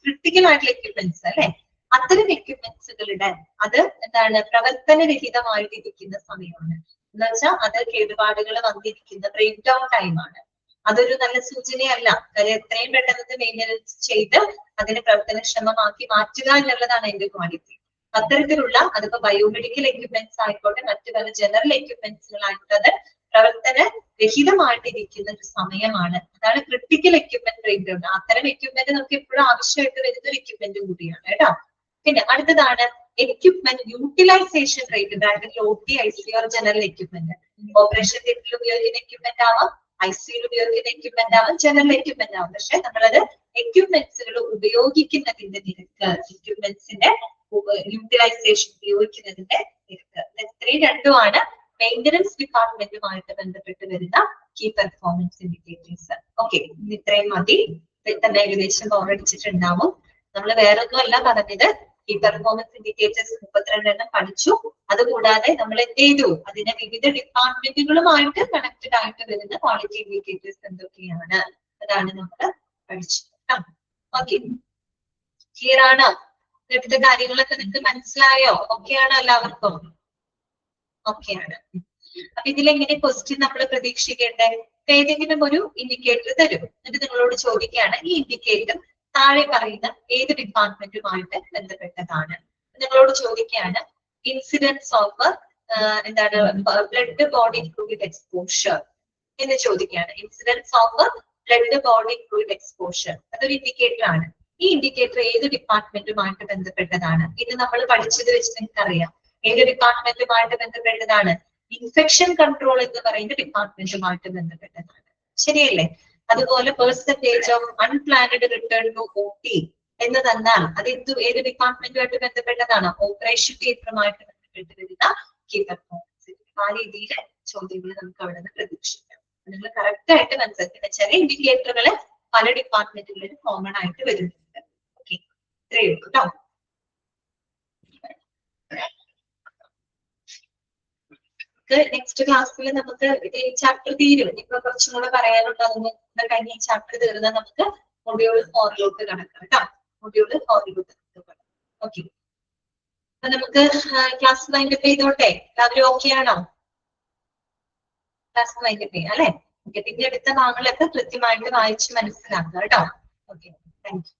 ക്രിട്ടിക്കൽ ആയിട്ടുള്ള എക്യുപ്മെന്റ്സ് അല്ലെ. അത്തരം എക്യുപ്മെന്റ്സുകളുടെ അത് എന്താണ്, പ്രവർത്തനരഹിതമായിട്ടിരിക്കുന്ന സമയമാണ്. എന്ന് വെച്ചാൽ അത് കേടുപാടുകൾ വന്നിരിക്കുന്ന ബ്രേക്ക് ഡൗൺ ടൈമാണ്. അതൊരു നല്ല സൂചനയല്ല. കാര്യം എത്രയും പെട്ടെന്ന് മെയിൻ്റനൻസ് ചെയ്ത് അതിനെ പ്രവർത്തനക്ഷമമാക്കി മാറ്റുക എന്നുള്ളതാണ് അതിന്റെ ക്വാളിറ്റി. അത്തരത്തിലുള്ള അതിപ്പോ ബയോമെഡിക്കൽ എക്യുപ്മെന്റ്സ് ആയിക്കോട്ടെ, മറ്റു പല ജനറൽ എക്യുപ്മെന്റ്സുകളായിക്കോട്ടെ, അത് പ്രവർത്തന രഹിതമായിട്ടിരിക്കുന്ന ഒരു സമയമാണ്. അതാണ് ക്രിട്ടിക്കൽ എക്യുപ്മെന്റ് ബ്രേക്ക് ഡൗൺ. അത്തരം എക്യുപ്മെന്റ് നമുക്ക് എപ്പോഴും ആവശ്യമായിട്ട് വരുന്ന ഒരു എക്യുപ്മെന്റ് കൂടിയാണ് കേട്ടോ. പിന്നെ അടുത്തതാണ് എക്യുപ്മെന്റ് യൂട്ടിലൈസേഷൻ റേറ്റ്, ബ്രാക്കറ്റിൽ OT-IC or general equipment. Operation തിയേറ്ററിൽ ഉപയോഗിക്കുന്ന എക്യുപ്മെന്റ് ആവാം, ICU ഉപയോഗിക്കുന്ന എക്യുപ്മെന്റ് ആവാം, ജനറൽ എക്യുപ്മെന്റ് ആവാം. പക്ഷെ നമ്മളത് എക്യുപ്മെന്റ്സുകൾ ഉപയോഗിക്കുന്നതിന്റെ നിരക്ക്, എക്യുപ്മെന്റ്സിന്റെ യൂട്ടിലൈസേഷൻ ഉപയോഗിക്കുന്നതിന്റെ നിരക്ക്, ഇത്രയും രണ്ടുമാണ് മെയിൻ്റനൻസ് ഡിപ്പാർട്ട്മെന്റുമായിട്ട് ബന്ധപ്പെട്ട് വരുന്ന കീ പെർഫോമൻസ് ഇൻഡിക്കേറ്റേഴ്സ്. ഓക്കെ, ഇത്രയും മതി. തന്നെ ഏകദേശം ബോറടിച്ചിട്ടുണ്ടാവും. നമ്മൾ വേറെ ഒന്നും അല്ല പറഞ്ഞത്, ഈ പെർഫോമൻസ് ഇൻഡിക്കേറ്റേഴ്സ് 32 എണ്ണം പഠിച്ചു. അതുകൂടാതെ നമ്മൾ എന്ത് ചെയ്തു, അതിനെ വിവിധ ഡിപ്പാർട്ട്മെന്റുകളുമായിട്ട് കണക്റ്റഡ് ആയിട്ട് വരുന്ന ക്വാളിറ്റി ഇൻഡിക്കേറ്റേഴ്സ് എന്തൊക്കെയാണ്, അതാണ് നമ്മൾ പഠിച്ചത്. ഓക്കെ, ക്ലിയർ ആണോ? ഇവിടുത്തെ കാര്യങ്ങളൊക്കെ നിങ്ങൾക്ക് മനസ്സിലായോ? ഓക്കെയാണോ എല്ലാവർക്കും? ഓക്കെയാണ്. അപ്പൊ ഇതിലെങ്ങനെ ക്വസ്റ്റ്യൻ നമ്മൾ പ്രതീക്ഷിക്കേണ്ടേ? ഏതെങ്കിലും ഒരു ഇൻഡിക്കേറ്റർ തരും, എന്നിട്ട് നിങ്ങളോട് ചോദിക്കുകയാണ് ഈ ഇൻഡിക്കേറ്റർ താഴെ പറയുന്ന ഏത് ഡിപ്പാർട്ട്മെന്റുമായിട്ട് ബന്ധപ്പെട്ടതാണ്. നിങ്ങളോട് ചോദിക്കുകയാണ് ഇൻസിഡൻസ് ഓഫ് എന്താണ് ബ്ലഡ് ബോഡി ഫ്ലൂയിഡ് എക്സ്പോഷർ എന്ന് ചോദിക്കുകയാണ്. Incidents of blood body fluid exposure അതൊരു ഇൻഡിക്കേറ്റർ ആണ്. ഈ ഇൻഡിക്കേറ്റർ ഏത് ഡിപ്പാർട്ട്മെന്റുമായിട്ട് ബന്ധപ്പെട്ടതാണ്? ഇത് നമ്മൾ പഠിച്ചത് വെച്ച് നിങ്ങൾക്ക് അറിയാം. ഏത് ഡിപ്പാർട്ട്മെന്റുമായിട്ട് ബന്ധപ്പെട്ടതാണ്? ഇൻഫെക്ഷൻ കൺട്രോൾ എന്ന് പറയുന്ന ഡിപ്പാർട്ട്മെന്റുമായിട്ട് ബന്ധപ്പെട്ടതാണ്. ശരിയല്ലേ? അതുപോലെ percentage of unplanned return to OT എന്ന് തന്നാൽ അത് ഏത് ഡിപ്പാർട്ട്മെന്റുമായിട്ട് ബന്ധപ്പെട്ടതാണ്? ഓപ്പറേഷൻ തിയേറ്ററുമായിട്ട് ബന്ധപ്പെട്ട് വരുന്ന കീ പെർഫോമൻസ്. ആ രീതിയിൽ ചോദ്യങ്ങൾ നമുക്ക് അവിടെ നിന്ന് പ്രതീക്ഷിക്കാം. നിങ്ങൾ കറക്റ്റ് ആയിട്ട് മനസ്സിലാക്കുക. ചില ഇൻഡിക്കേറ്ററുകൾ പല ഡിപ്പാർട്ട്മെന്റുകളിലും കോമൺ ആയിട്ട് വരുന്നുണ്ട്. ഓക്കെ, ഇത്രയേ ഉള്ളൂ കേട്ടോ. നെക്സ്റ്റ് ക്ലാസ്സിൽ നമുക്ക് ഈ ചാപ്റ്റർ തീരും. ഇപ്പൊ കുറച്ചും കൂടെ പറയാനുണ്ട്. അതൊന്ന് കഴിഞ്ഞ ഈ ചാപ്റ്റർ തീർന്നാൽ നമുക്ക് മൊഡ്യൂൾ 4 കടക്കാം കേട്ടോ. Module 4 okay. അപ്പൊ നമുക്ക് ക്ലാസ് വൈൻഡപ്പ് ചെയ്തോട്ടെ. എല്ലാവരും ഓക്കെ ആണോ? ക്ലാസ് വൈൻഡപ്പ് ചെയ്യാം അല്ലെ? ഓക്കെ, പിന്നെ അടുത്ത ഭാഗങ്ങളൊക്കെ കൃത്യമായിട്ട് വായിച്ച് മനസ്സിലാക്കുക കേട്ടോ. Okay, thank you.